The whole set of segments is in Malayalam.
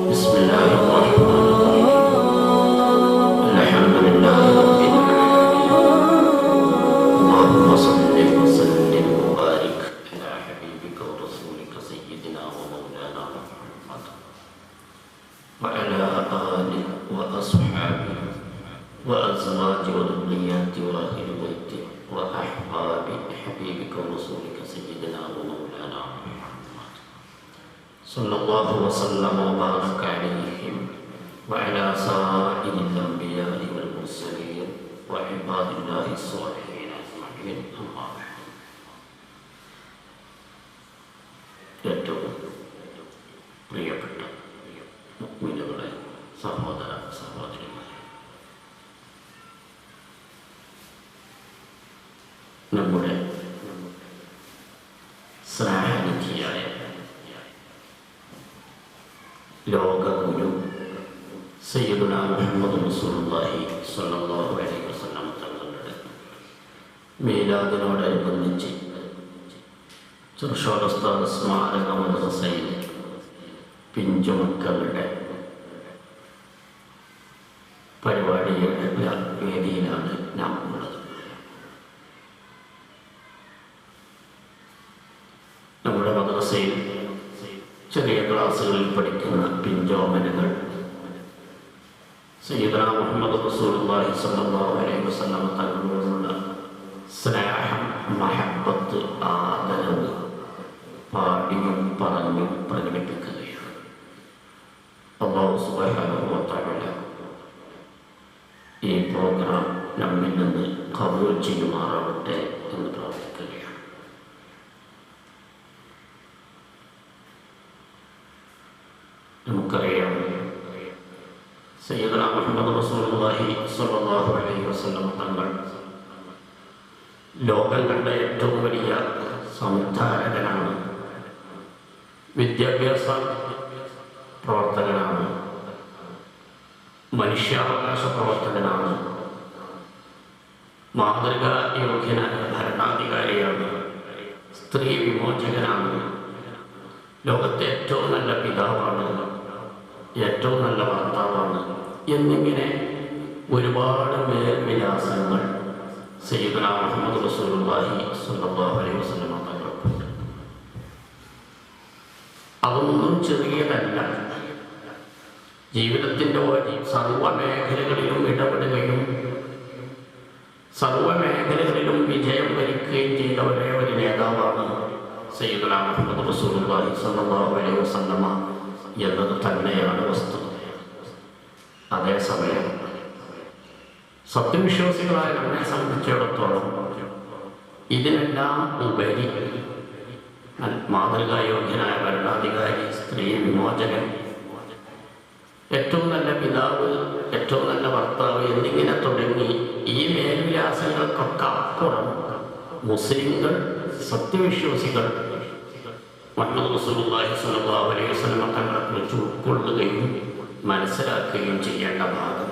بسم الله الرحمن الرحيم. الحمد لله رب العالمين. اللهم صل وسلم وبارك على حبيبك ورسولك سيدنا ومولانا محمد وعلى آله وأصحابه وأزواجه وذرياته وأهل بيته وأحباب حبيبك ورسولك سيدنا ومولانا محمد صلى الله وسلم وبارك عليهم وعلى سائر الأنبياء والمرسلين وعباد الله الصالحين أجمعين. أما بعد. ഏറ്റവും പ്രിയപ്പെട്ട മുഅ്മിനീങ്ങളെ, സഹോദര സഹോദരിമാരെ, നമ്മുടെ സ്നേഹനിധിയായ ലോകഗുരു സയ്യിദുനാ മുഹമ്മദ് റസൂലുള്ളാഹി സ്വല്ലല്ലാഹു അലൈഹി വസല്ലം തങ്ങളുടെ മീലാദിനോടനുബന്ധിച്ച് ചെറുഷോല ഉസ്താദ് സ്മാരക മദ്രസയിലെ പിഞ്ചുമക്കളുടെ പരിപാടിയുടെ വേദിയിലാണ് നാം ഉള്ളത്. നമ്മുടെ മദ്രസയിൽ ചെറിയ ക്ലാസ്സുകളിൽ പഠിക്കുന്ന പിഞ്ചോമനുകൾ സയ്യിദുനാ മുഹമ്മദ് റസൂലുള്ളാഹി സ്വല്ലല്ലാഹു അലൈഹി വസല്ലം തങ്ങളോടുള്ള സ്നേഹം, മഹബ്ബത്ത്, ആദരവ് പാടിയും പറഞ്ഞും പ്രകടിപ്പിക്കുകയാണ്. അല്ലാഹു സുബ്ഹാനഹു വ തആല ഈ പ്രോഗ്രാം നമ്മിൽ നിന്ന് ഖബൂൽ ചെയ്യുമാറാവട്ടെ എന്ന് പ്രാർത്ഥിക്കുകയാണ്. നമുക്കറിയാം, സയ്യിദുനാ മുഹമ്മദ് റസൂലുള്ളാഹി സ്വല്ലല്ലാഹു അലൈഹി വസല്ലം തങ്ങൾ ലോകം കണ്ട ഏറ്റവും വലിയ സംധാരകനാണ്, വിദ്യാഭ്യാസ പ്രവർത്തകനാണ്, മനുഷ്യാവകാശ പ്രവർത്തകനാണ്, മാതൃകാ യോഗ്യനായ ഭരണാധികാരിയാണ്, സ്ത്രീ വിമോചകനാണ്, ലോകത്തെ ഏറ്റവും നല്ല പിതാവാണ്, ഏറ്റവും നല്ല ഭർത്താവാണ് എന്നിങ്ങനെ ഒരുപാട് മേൽവിലാസങ്ങൾ സയ്യിദുനാ മുഹമ്മദ് റസൂലുള്ളാഹി സ്വല്ലല്ലാഹു അലൈഹി വസല്ലം തങ്ങൾക്കുണ്ട്. അതൊന്നും ചെറിയതല്ല. ജീവിതത്തിൻ്റെ സർവ്വമേഖലകളിലും ഇടപെടുകയും സർവ്വമേഖലകളിലും വിജയം വരിക്കുകയും ചെയ്ത ഒരേ ഒരു നേതാവാണ് സയ്യിദുനാ മുഹമ്മദ് റസൂലുള്ളാഹി സ്വല്ലല്ലാഹു അലൈഹി വസല്ലം എന്നത് തന്നെയാണ് വസ്തുത. അതേസമയം സത്യവിശ്വാസികളായ നമ്മെ സംബന്ധിച്ചിടത്തോളം ഇതിനെല്ലാം ഉപരി മാതൃകായോഗ്യനായ ഭരണാധികാരി, സ്ത്രീ വിമോചകൻ, ഏറ്റവും നല്ല പിതാവ്, ഏറ്റവും നല്ല ഭർത്താവ് എന്നിങ്ങനെ തുടങ്ങി ഈ മേൽവിലാസങ്ങൾക്കൊക്കെ അപ്പുറം മുസ്ലിങ്ങൾ, സത്യവിശ്വാസികൾ മുഹമ്മദ് റസൂലുള്ളാഹി സ്വല്ലല്ലാഹു അലൈഹി വസല്ലം തങ്ങളെക്കുറിച്ച് ഉൾക്കൊള്ളുകയും മനസ്സിലാക്കുകയും ചെയ്യേണ്ട ഭാഗം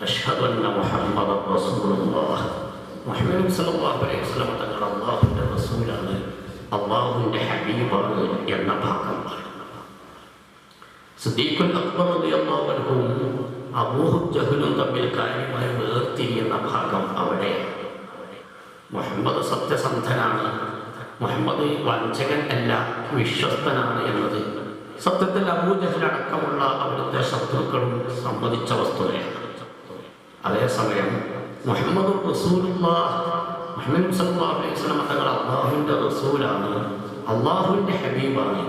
അഷ്ഹദു അന്ന മുഹമ്മദൻ റസൂലുള്ളാഹ്, മുഹമ്മദ് സ്വല്ലല്ലാഹു അലൈഹി വസല്ലം തങ്ങൾ അല്ലാഹുവിൻ്റെ റസൂലാണ്, അല്ലാഹുവിൻ്റെ ഹബീബാണ് എന്ന ഭാഗമാണ്. സിദ്ദീഖുൽ അക്ബർ റളിയല്ലാഹു അൻഹു അബൂ ജഹലും തമ്മിൽ കാര്യമായി വേർതിരിയുന്ന ഭാഗം അവിടെയാണ്. മുഹമ്മദ് സത്യസന്ധനാണ്, മുഹമ്മദ് വഞ്ചകൻ അല്ല, വിശ്വസ്തനാണ് എന്നത് സത്യത്തിൽ അബൂ ജഹൽ അടക്കമുള്ള അവിടുത്തെ ശത്രുക്കളും സമ്മതിച്ച വസ്തുതയാണ്. അതേസമയം മുഹമ്മദ് റസൂലുള്ളാഹ്, മുഹമ്മദ് സല്ലല്ലാഹു അലൈഹി വസല്ലം തങ്ങൾ അല്ലാഹുവിൻ്റെ റസൂലാണ്, അല്ലാഹുവിൻ്റെ ഹബീബാണ്.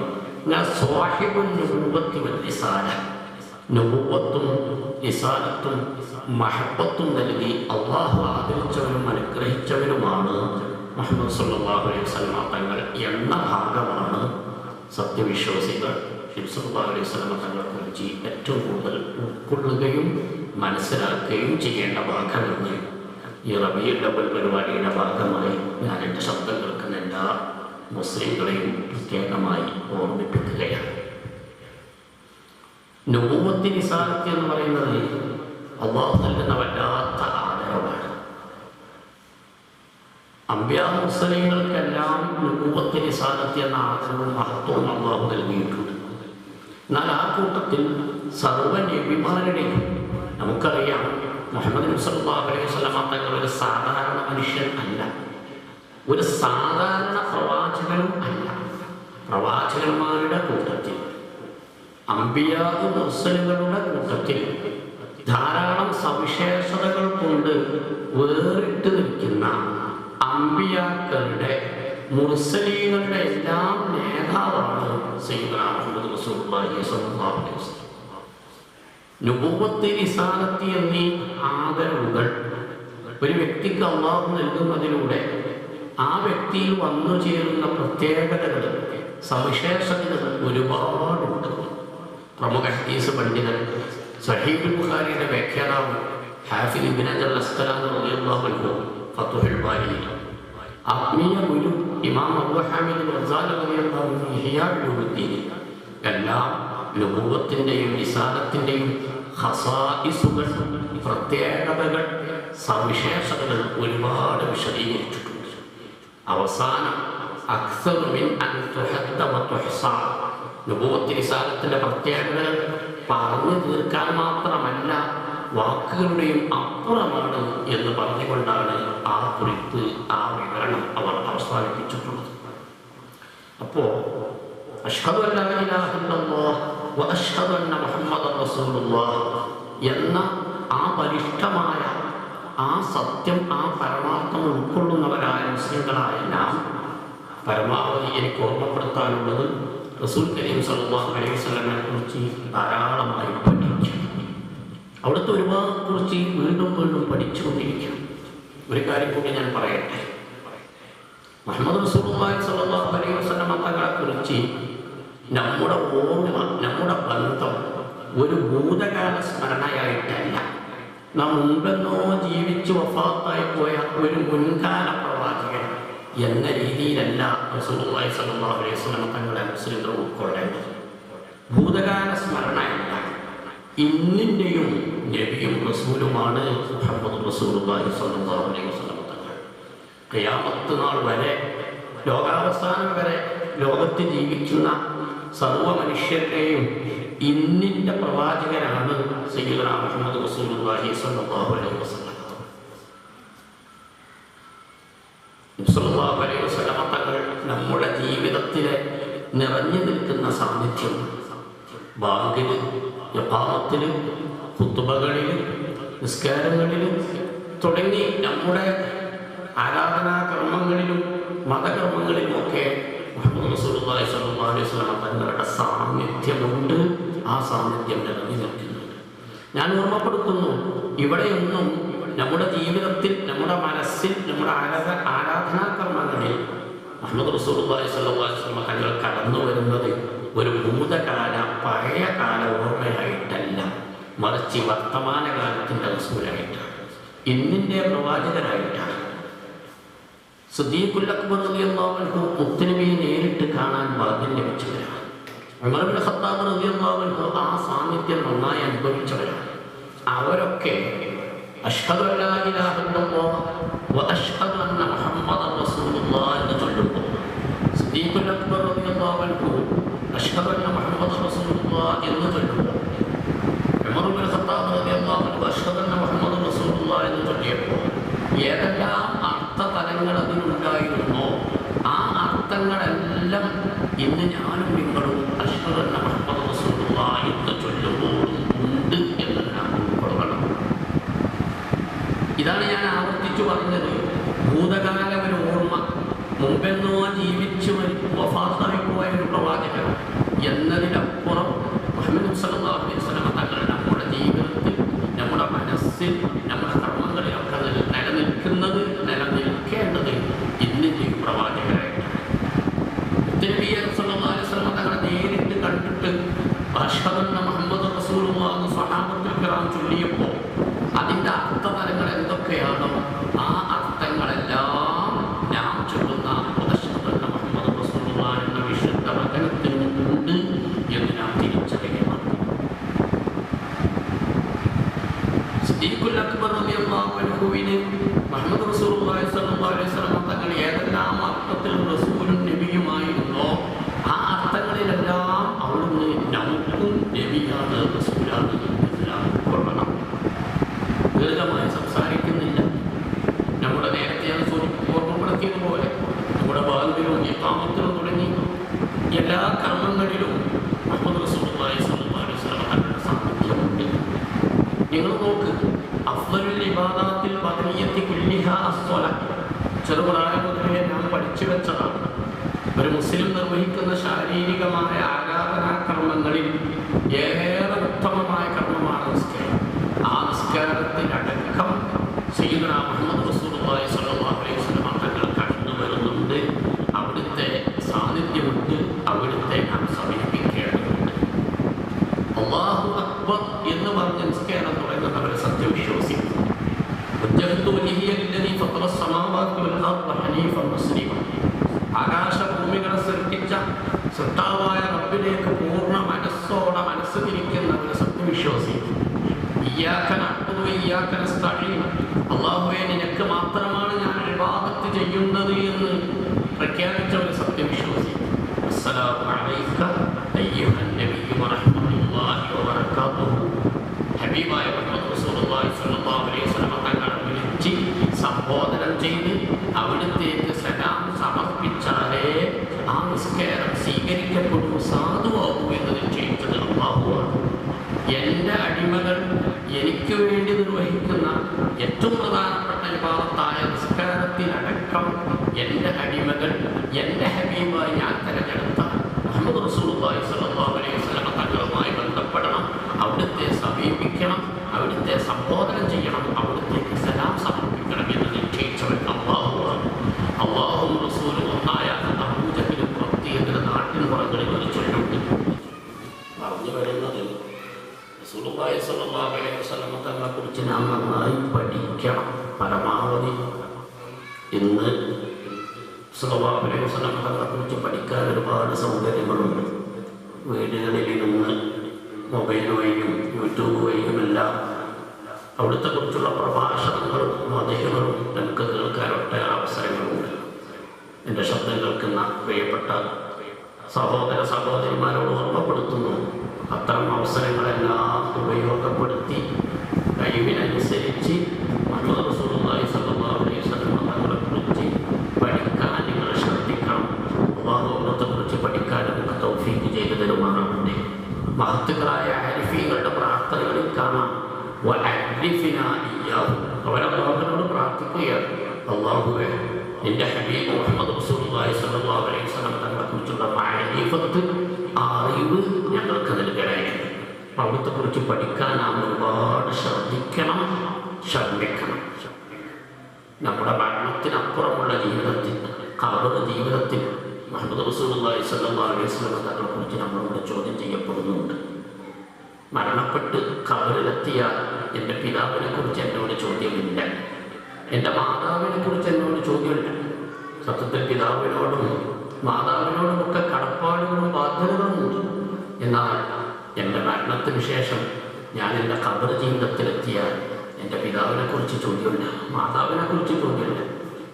ഞാൻ സ്വാഹിബുൻ നുബുവ്വത്തി വൽ റിസാല, നുബുവ്വത്തും റിസാലത്തും മഹബ്ബത്തും നൽകി അല്ലാഹു ആദരിച്ചവനും അനുഗ്രഹിച്ചവനുമാണ് മുഹമ്മദ് സല്ലല്ലാഹു അലൈഹി വസല്ലം തങ്ങൾ എന്ന ഭാഗമാണ് സത്യവിശ്വാസികൾ നബി സല്ലല്ലാഹു അലൈഹി വസല്ലം തങ്ങളെക്കുറിച്ച് ഏറ്റവും കൂടുതൽ ഉൾക്കൊള്ളുകയും മനസ്സിലാക്കുകയും ചെയ്യേണ്ട ഭാഗമെന്ന് ഈ റബീഉൽ അവ്വൽ പരിപാടിയുടെ ഭാഗമായി ഞാൻ എൻ്റെ ശബ്ദം കേൾക്കുന്ന എല്ലാ മുസ്ലിങ്ങളെയും പ്രത്യേകമായി ഓർമ്മിപ്പിക്കുകയാണ്. നുബുവ്വത്തി റിസാലത്ത് എന്ന് പറയുന്നത് അല്ലാഹു നൽകുന്ന വല്ലാത്ത ആദരവാണ്. അംബിയാ മുർസലീങ്ങൾക്കെല്ലാം നുബുവ്വത്തി റിസാലത്ത് എന്ന ആദരവും മഹത്വവും അല്ലാഹു നൽകിയിട്ടുണ്ട്. എന്നാൽ ആ കൂട്ടത്തിൽ സർവ്വ നബിമാരുടെയും നമുക്കറിയാം മുഹമ്മദ് നബി സല്ലല്ലാഹു അലൈഹി വസല്ലം തങ്ങൾ ഒരു സാധാരണ മനുഷ്യൻ അല്ല, ഒരു സാധാരണ പ്രവാചകനും അല്ല. പ്രവാചകന്മാരുടെ കൂട്ടത്തിൽ, അംബിയാ മുർസലുകളുടെ കൂട്ടത്തിൽ ധാരാളം സവിശേഷതകൾ കൊണ്ട് വേറിട്ട് നിൽക്കുന്ന അംബിയാക്കളുടെ മുർസലീങ്ങളുടെ എല്ലാം നേതാവാണ് സയ്യിദുനാ മുഹമ്മദ് റസൂലുള്ളാഹി സ്വല്ലല്ലാഹു അലൈഹി വസല്ലം. നുബുവത്ത്, റിസാലത്ത് എന്നീ ആദരവുകൾ ഒരു വ്യക്തിക്ക് അല്ലാഹു നൽകുന്നതിലൂടെ ആ വ്യക്തിയിൽ വന്നു ചേരുന്ന പ്രത്യേകതകൾ, സവിശേഷതകൾ ഒരുപാടുണ്ട്. പ്രമുഖ ഹദീസ് പണ്ഡിതൻ സഹീഹുൽ ബുഖാരിയുടെ വ്യാഖ്യാതാവ് ഹാഫിദ് ഇബ്നു ഹജർ അസ്ഖലാനി റളിയല്ലാഹു അൻഹു ഫത്ഹുൽ ബാരിയിൽ, ആത്മീയ ഗുരു ഇമാം അബൂ ഹാമിദ് ഗസാലി റളിയല്ലാഹു അൻഹു ഇഹ്യാ ഉലൂമുദ്ദീൻ എല്ലാം നുബുവത്തിൻ്റെയും റിസാലത്തിൻ്റെയും ഖസായിസുകൾ, പ്രത്യേകതകൾ, സവിശേഷതകൾ ഒരുപാട് വിശദീകരിച്ചിട്ടുണ്ട്. അവസാനം അക്സറു മിൻ അൻ തുഹദ്ദ വ തുഹ്സാ, നുബുവത്ത് റിസാലത്തിൻ്റെ പ്രത്യേകതകൾ പറഞ്ഞു തീർക്കാൻ മാത്രമല്ല വാക്കുകളുടെയും അപ്പുറമാണ് എന്ന് പറഞ്ഞുകൊണ്ടാണ് ആ കുറിപ്പ്, ആ വിവരണം അവർ അവസാനിപ്പിച്ചിട്ടുള്ളത്. അപ്പോൾ അഷ്ഹദു അല്ലാ ഇലാഹ ഇല്ലല്ലാഹ് വ അഷ്ഹദു അന്ന മുഹമ്മദൻ റസൂലുള്ളാഹ് എന്ന ആ ബലിഷ്ഠമായ ആ സത്യം, ആ പരമാർത്ഥം ഉൾക്കൊള്ളുന്നവരായ മുസ്ലിങ്ങളായ നാം പരമാവധി എനിക്ക് ഓർമ്മപ്പെടുത്താനുള്ളത് റസൂൽ കരീം സല്ലല്ലാഹു അലൈഹി വസല്ലമയെ കുറിച്ച് ധാരാളമായി പഠിക്കും. അവിടുത്തെ ഒരുപാട് കുറിച്ച് വീണ്ടും വീണ്ടും പഠിച്ചുകൊണ്ടിരിക്കണം. ഒരു കാര്യം കൂടി ഞാൻ പറയട്ടെ. മുഹമ്മദ് റസൂലുള്ളാഹി സ്വല്ലല്ലാഹു അലൈഹി വസല്ലമ തങ്ങളെ കുറിച്ച് നമ്മുടെ ഓർമ്മ, നമ്മുടെ ബന്ധം ഒരു ഭൂതകാല സ്മരണയായിട്ടല്ല, നാം മുൻപെന്നോ ജീവിച്ച് വഫാത്തായി പോയ ഒരു മുൻകാല പ്രവാചകൻ എന്ന രീതിയിലല്ല റസൂലുള്ളാഹി സ്വല്ലല്ലാഹു അലൈഹി വസല്ലമ തങ്ങളെ മുസ്ലിംകൾ ഉൾക്കൊള്ളേണ്ടത്. ഭൂതകാല സ്മരണയല്ല, ഇന്നിൻ്റെയും നബിയും റസൂലുമാണ് മുഹമ്മദ് റസൂലുള്ളാഹി സ്വല്ലല്ലാഹു അലൈഹി വസല്ലമ തങ്ങൾ. ഖിയാമത്ത് നാൾ വരെ, ലോകാവസാനം വരെ ലോകത്ത് ജീവിക്കുന്ന സർവ്വ മനുഷ്യരുടെയും ഇന്നിൻ്റെ പ്രവാചകനാണ് സയ്യിദുനാ മുഹമ്മദ് റസൂലുള്ളാഹി സ്വല്ലല്ലാഹു അലൈഹി വസല്ലം. സ്വല്ലല്ലാഹു അലൈഹി വസല്ലം തങ്ങൾ നമ്മുടെ ജീവിതത്തിലെ നിറഞ്ഞു നിൽക്കുന്ന സാന്നിധ്യം ബാങ്കിൽ, ഇഖാമത്തിൽ, ഖുത്ബകളിൽ, നിസ്കാരങ്ങളിലും തുടങ്ങി നമ്മുടെ ആരാധനാ കർമ്മങ്ങളിലും മതകർമ്മങ്ങളിലുമൊക്കെ മുഹമ്മദ് റസൂലുള്ളാഹി സ്വല്ലല്ലാഹു അലൈഹി വസല്ലം തങ്ങളുടെ സാന്നിധ്യമുണ്ട്. ആ സാന്നിധ്യം നിറഞ്ഞു നിൽക്കുന്നുണ്ട്. ഞാൻ ഓർമ്മപ്പെടുത്തുന്നു, ഇവിടെയൊന്നും നമ്മുടെ ജീവിതത്തിൽ, നമ്മുടെ മനസ്സിൽ, നമ്മുടെ ആരാധനാ കർമ്മങ്ങളിൽ മുഹമ്മദ് റസൂലുള്ളാഹി സ്വല്ലല്ലാഹു അലൈഹി വസല്ലം തങ്ങൾ കടന്നു വരുന്നത് ഒരു ഭൂതകാല പഴയ കാല ഓർമ്മയായിട്ടല്ല, മറിച്ച് വർത്തമാനകാലത്തിൻ്റെ റസൂലായിട്ടാണ്, ഇന്നിൻ്റെ പ്രവാചകനായിട്ടാണ്. സിദ്ദീഖുൽ അക്ബർ റളിയല്ലാഹു അൻഹു മുത്തുനബിയെ നേരിട്ട് കാണാൻ ഭാഗ്യം ലഭിച്ചവരാണ്. ഉമർ ഇബ്നു ഖത്താബ് റളിയല്ലാഹു അൻഹു ആ സാന്നിധ്യം നന്നായി അനുഭവിച്ചവരാണ്. അവരൊക്കെ അഷ്ഹദു അല്ലാ ഇലാഹ ഇല്ലല്ലാഹ് വ അഷ്ഹദു അന്ന മുഹമ്മദൻ റസൂലുള്ളാഹ് എന്ന് ചൊല്ലുമ്പോൾ സിദ്ദീഖുൽ അക്ബർ റളിയല്ലാഹു അൻഹു അഷ്ഹദു അന്ന മുഹമ്മദൻ റസൂലുള്ളാഹ് എന്ന് ചൊല്ലുമ്പോൾ ഉമർ ഇബ്നു ഖത്താബ് റളിയല്ലാഹു അൻഹു അഷ്ഹദു അന്ന മുഹമ്മദൻ റസൂലുള്ളാഹ് എന്ന് ചൊല്ലിയപ്പോൾ ഏതെല്ലാം അർത്ഥതലങ്ങൾ അതിനുണ്ടായിരുന്നോ ആ അർത്ഥങ്ങളെല്ലാം ഇന്ന് ഞാനും നിങ്ങളും അഷ്ഹദു അന്ന മുഹമ്മദൻ റസൂലുള്ളാഹി എന്ന് ചൊല്ലുമ്പോൾ ഉണ്ട് എന്ന് നാം ഉൾക്കൊള്ളണം. ഇതാണ് ഞാൻ ആവർത്തിച്ചു പറഞ്ഞത്. ഭൂതകാല ഒരു ഓർമ്മ, മുമ്പെന്നോ ജീവിച്ചു വഫാത്തായി പോയ ഒരു പ്രവാചകൻ എന്നതിനപ്പുറം മുഹമ്മദ് സല്ലല്ലാഹു അലൈഹി വസല്ലം തങ്ങൾ നമ്മുടെ ജീവിതത്തിൽ, നമ്മുടെ മനസ്സിൽ, നമ്മുടെ കർമ്മങ്ങളിലൊക്കെ നിലനിൽക്കുന്നത്, നിലനിൽക്കേണ്ടത് ഇന്നിൻ്റെ പ്രവാചകരായിട്ടാണ്. നബി സല്ലല്ലാഹു അലൈഹി വസല്ലം തങ്ങളെ നേരിട്ട് കണ്ടിട്ട് അഷ്ഹദു അന്ന മുഹമ്മദൻ റസൂലുള്ളാഹി എന്ന് സ്വഹാബത്തുൽ കിറാം ചൊല്ലിയപ്പോൾ അതിൻ്റെ അർത്ഥതലങ്ങൾ എന്തൊക്കെയാണോ ആ അർത്ഥങ്ങളെല്ലാം നാം ചൊല്ലുന്ന അഷ്ഹദു അന്ന മുഹമ്മദൻ റസൂലുള്ളാഹി എന്ന വിശുദ്ധ വചനത്തിന് ഉണ്ട് എന്ന് നാം തിരിച്ചറിയണം. സിദ്ദീഖുൽ അക്ബർ റളിയല്ലാഹു അൻഹുവിന് മുഹമ്മദ് റസൂലുള്ളാഹി സ്വല്ലല്ലാഹു അലൈഹി വസല്ലം തങ്ങൾ ഏതെല്ലാം അർത്ഥത്തിൽ റസൂലും നബിയുമായിരുന്നോ ആ അർത്ഥങ്ങളിലെല്ലാം അവിടുന്ന് നമുക്ക് ദീനാണ്, റസൂലാണ്, എല്ലാം കൊള്ളണം. ദീർഘമായി സംസാരിക്കുന്നില്ല. നമ്മുടെ നേരത്തെ ഞാൻ ഓർമ്മപ്പെടുത്തിയതുപോലെ നമ്മുടെ ബാങ്കിലും ഇഖാമത്തിലും തുടങ്ങി എല്ലാ കർമ്മങ്ങളിലും മുഹമ്മദ് റസൂലുള്ളാഹി സ്വല്ലല്ലാഹു അലൈഹി വസല്ലം തങ്ങളുടെ സാന്നിധ്യമുണ്ട്. നിങ്ങൾ നോക്ക്, അഫ്ളലുൽ ഇബാദാത്തിൽ ബദനിയ്യത്തി കുല്ലിഹാ അസ്സലാ. ചെറുപ്രായം മുതലേ ഞാൻ പഠിച്ചു വെച്ചതാണ്. ഒരു മുസ്ലിം നിർവഹിക്കുന്ന ശാരീരികമായ ആരാധനാകർമ്മങ്ങളിൽ ഏറെ ഉത്തമമായ കർമ്മമാണ് നിസ്കാരം. ആ നിസ്കാരത്തിലടക്കം സയ്യിദുനാ മുഹമ്മദ് റസൂലുള്ളാഹി സ്വല്ലല്ലാഹു അലൈഹി വസല്ലം തങ്ങൾ കടന്നു വരുന്നുണ്ട്. അവിടുത്തെ സാന്നിധ്യമുണ്ട്. അവിടുത്തെ നാം സമീപിക്കേണ്ടതുണ്ട്. അല്ലാഹു അക്ബർ എന്ന് പറഞ്ഞ നിസ്കാരം തുടങ്ങുന്നവർ സത്യവിശ്വാസികൾ. ആകാശഭൂമികളെ സൃഷ്ടിച്ച സൃഷ്ടാവായ റബ്ബിലേക്ക് പൂർണ്ണ മനസ്സോടെ മനസ്സ് തിരിക്കുന്നവർ സത്യവിശ്വാസികൾ. ഇയ്യാക നഅ്ബുദു വ ഇയ്യാക നസ്തഈൻ. അല്ലാഹുവേ, നിനക്ക് മാത്രമാണ് ഞാൻ ഇബാദത്ത് ചെയ്യുന്നത് എന്ന് പ്രഖ്യാപിച്ച ഒരു സത്യവിശ്വാസി. അസ്സലാമു അലൈക അയ്യുഹൻ നബിയ്യു വറഹ്മത്തുള്ളാഹി വബറകാതുഹു. ഹബീബായ മുഹമ്മദ് റസൂലുള്ളാഹി സ്വല്ലല്ലാഹു അലൈഹി വസല്ലം തങ്ങളെ വിളിച്ച് സംബോധനം ചെയ്ത് അവിടുത്തേക്ക് സലാം സമർപ്പിച്ചാലേ ആ നിസ്കാരം സ്വീകരിക്കപ്പെടും, സാധുവാകൂ എന്ന് നിശ്ചയിച്ചത് അല്ലാഹുവാണ്. എൻ്റെ അടിമകൾ എനിക്ക് വേണ്ടി നിർവഹിക്കുന്ന ഏറ്റവും പ്രധാനപ്പെട്ട ഇബാദത്തായ നിസ്കാരത്തിലടക്കം എൻ്റെ അടിമകൾ എൻ്റെ ഹബീബായി ഞാൻ തിരഞ്ഞെടുത്ത മുഹമ്മദ് റസൂലുള്ളാഹി സ്വല്ലല്ലാഹു അലൈഹി വസല്ലം തങ്ങളുമായി ബന്ധപ്പെടണം, അവിടുത്തെ സമീപിക്കണം, അവിടുത്തെ സംബോധനം ചെയ്യണം, അവിടുത്തേക്ക് സലാം സമർപ്പിക്കണം എന്ന് നിശ്ചയിച്ചവൻ അല്ലാഹുവാണ്. അല്ലാഹും റസൂലും ഒന്നായ അബൂജഹലും പ്രത്യേക നാട്ടിൻ പുറങ്ങളിൽ ഒരു ചൊല്ലുണ്ട്. പറഞ്ഞു വരുന്നത്, റസൂലുള്ളാഹി സ്വല്ലല്ലാഹു അലൈഹി വസല്ലം തങ്ങളെക്കുറിച്ച് നാം നന്നായി പഠിക്കണം. പരമാവധി ഇന്ന് സ്വല്ലല്ലാഹു അലൈഹി വസല്ലം തങ്ങളെക്കുറിച്ച് പഠിക്കാൻ ഒരുപാട് സൗകര്യങ്ങളുണ്ട്. വീടുകളിൽ നിന്ന് മൊബൈൽ വഴിയും യൂട്യൂബ് വഴിയുമെല്ലാം അവിടുത്തെ കുറിച്ചുള്ള പ്രഭാഷണങ്ങളും മതങ്ങളും നമുക്ക് കേൾക്കാൻ ഒട്ടേറെ അവസരങ്ങളുണ്ട്. എൻ്റെ ശബ്ദം കേൾക്കുന്ന പ്രിയപ്പെട്ട സഹോദര സഹോദരിമാരോട് ഓർമ്മപ്പെടുത്തുന്നു, അത്തരം അവസരങ്ങളെല്ലാം ഉപയോഗപ്പെടുത്തി കഴിവിനനുസരിച്ച് മുഹമ്മദ് റസൂലുള്ളാഹി സ്വല്ലല്ലാഹു അലൈഹി വസല്ലം തങ്ങളെക്കുറിച്ച് പഠിക്കാൻ നിങ്ങൾ ശ്രദ്ധിക്കണം. അല്ലാഹുവിനെക്കുറിച്ച് പഠിക്കാൻ നമുക്ക് തൗഫീഖ് ചെയ്തു തരുമാറാകട്ടെ. മഹത്തുക്കളായ ആരിഫീങ്ങളുടെ പ്രാർത്ഥനകളിൽ കാണാം, അവരല്ലാഹുവിനോട് പ്രാർത്ഥിക്കുകയാണ്, അല്ലാഹുവേ, എൻ്റെ ഹബീബ് മുഹമ്മദ് റസൂലുള്ളാഹി സ്വല്ലല്ലാഹു അലൈഹി വസല്ലം തങ്ങളെക്കുറിച്ചുള്ള മഅരിഫത്ത്, അറിവ് ഞങ്ങൾക്ക് നൽകണേ. അവിടുത്തെ കുറിച്ച് പഠിക്കാൻ നാം ഒരുപാട് ശ്രദ്ധിക്കണം, ശ്രമിക്കണം. നമ്മുടെ മരണത്തിനപ്പുറമുള്ള ജീവിതത്തിൽ, ഖബർ ജീവിതത്തിൽ മുഹമ്മദ് റസൂലുള്ളാഹി സ്വല്ലല്ലാഹു അലൈഹി വസല്ലം തങ്ങളെക്കുറിച്ച് നമ്മളോട് ചോദ്യം ചെയ്യപ്പെടുന്നുണ്ട്. മരണപ്പെട്ട് ഖബറിലെത്തിയാൽ എൻ്റെ പിതാവിനെ കുറിച്ച് എന്നോട് ചോദ്യമില്ല, എൻ്റെ മാതാവിനെ കുറിച്ച് എന്നോട് ചോദ്യമില്ല. സത്യത്തിൽ പിതാവിനോടും മാതാവിനോടുമൊക്കെ കടപ്പാടുകളും ബാധ്യതകളുമുണ്ട്. എന്നാൽ എൻ്റെ മരണത്തിന് ശേഷം ഞാൻ എൻ്റെ ഖബർ ജീവിതത്തിലെത്തിയാൽ എൻ്റെ പിതാവിനെ കുറിച്ച് ചോദ്യമില്ല, മാതാവിനെ കുറിച്ച് ചോദ്യമില്ല.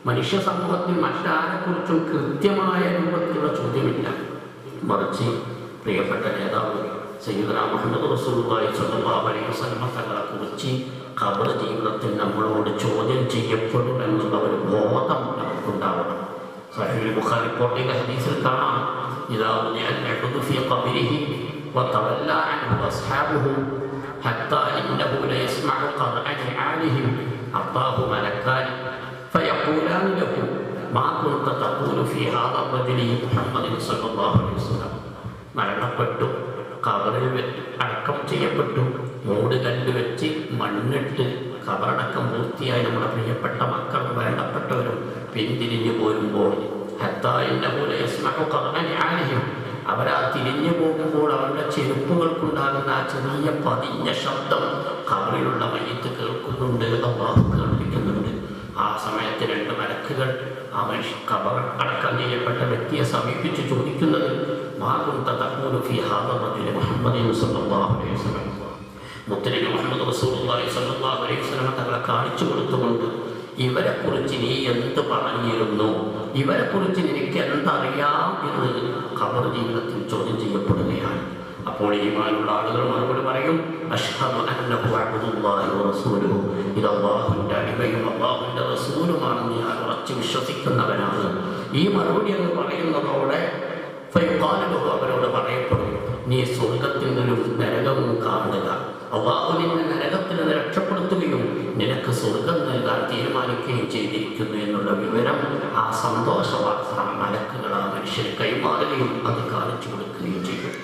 മനുഷ്യ സമൂഹത്തിൽ മറ്റാരെക്കുറിച്ചും കൃത്യമായ രൂപത്തിലുള്ള ചോദ്യമില്ല. മറിച്ച് പ്രിയപ്പെട്ട നേതാവ് സയ്യിദുനാ മുഹമ്മദ് റസൂലുള്ളാഹി സ്വല്ലല്ലാഹു അലൈഹി വസല്ലം തങ്ങളെക്കുറിച്ച് ഖബർ ജീവിതത്തിൽ നമ്മളോട് ചോദ്യം ചെയ്യപ്പെടുമെന്നുള്ള ഒരു ബോധം നമുക്കുണ്ടാവണം. സഹീഹുൽ ബുഖാരി റിപ്പോർട്ടിലെ ഹദീസിൽ കാണാം, ഇദാ ഉദിഅൽ അബ്ദു ഫീ ഖബരിഹി വതവല്ല അൻഹു അസ്ഹാബുഹു ഹത്താ ഇന്നഹു ലയസ്മഉ ഖർഅന ആലിഹിം അത്താഹു മലക്കാൻ ഫയഖൂലാൻ ലഹു മാ കുൻത തഖൂലു ഫീ ഹാദാ റജുലി മുഹമ്മദ് സ്വല്ലല്ലാഹു അലൈഹി വസല്ലം. മരണപ്പെട്ടു, ഖബറിൽ അടക്കം ചെയ്യപ്പെട്ടു, മൂട് കല്ല് വെച്ച് മണ്ണിട്ട് ഖബറടക്കം പൂർത്തിയായി നമ്മുടെ പ്രിയപ്പെട്ട മക്കളും വേണ്ടപ്പെട്ടവരും പിന്തിരിഞ്ഞു പോരുമ്പോൾ അവരാ തിരിഞ്ഞു പോകുമ്പോൾ അവരുടെ ചെരുപ്പുകൾക്കുണ്ടാകുന്ന ആ ചെറിയ പതിഞ്ഞ ശബ്ദം ഖബറിലുള്ള മയ്യത്ത് കേൾക്കുന്നുണ്ട്, അല്ലാഹു കേൾപ്പിക്കുന്നുണ്ട്. ആ സമയത്ത് രണ്ട് മലക്കുകൾ ആ മനുഷ്യ ഖബർ അടക്കം ചെയ്യപ്പെട്ട വ്യക്തിയെ സമീപിച്ച് ചോദിക്കുന്നത്, മുത്തനബി മുഹമ്മദ് റസൂലുള്ളാഹി സ്വല്ലല്ലാഹു അലൈഹി വസല്ലം തങ്ങളെ കാണിച്ചു കൊടുത്തുകൊണ്ട്, ഇവരെക്കുറിച്ച് നീ എന്ത് പറഞ്ഞിരുന്നു, ഇവരെക്കുറിച്ച് നിനക്ക് എന്തറിയാം എന്ന് ഖബർ ജീവിതത്തിൽ ചോദ്യം ചെയ്യപ്പെടുകയാണ്. അപ്പോൾ ഈമാനുള്ള ആളുകൾ മറുപടി പറയും, അഷ്ഹദു അന്നഹു അബ്ദുല്ലാഹി വറസൂലുഹു, ഇത് അല്ലാഹുവിൻ്റെ അടിമയും അല്ലാഹുവിൻ്റെ റസൂലുമാണെന്ന് ഞാൻ ഉറച്ചു വിശ്വസിക്കുന്നവനാണ്. ഈ മറുപടി എന്ന് പറയുന്നതോടെ അവരോട് പറയപ്പെടും, നീ സ്വർഗത്തിൽ നിന്നും നരകവും കാണുക, അല്ലാഹു നിന്നെ നരകത്തിൽ നിന്ന് രക്ഷപ്പെടുത്തുകയും നിനക്ക് സ്വർഗം നൽകാൻ തീരുമാനിക്കുകയും ചെയ്തിരിക്കുന്നു എന്നുള്ള വിവരം, ആ സന്തോഷ വാർത്ത മലക്കുകൾ ആ മനുഷ്യന് കൈമാറുകയും അത് കാണിച്ചു കൊടുക്കുകയും ചെയ്യും.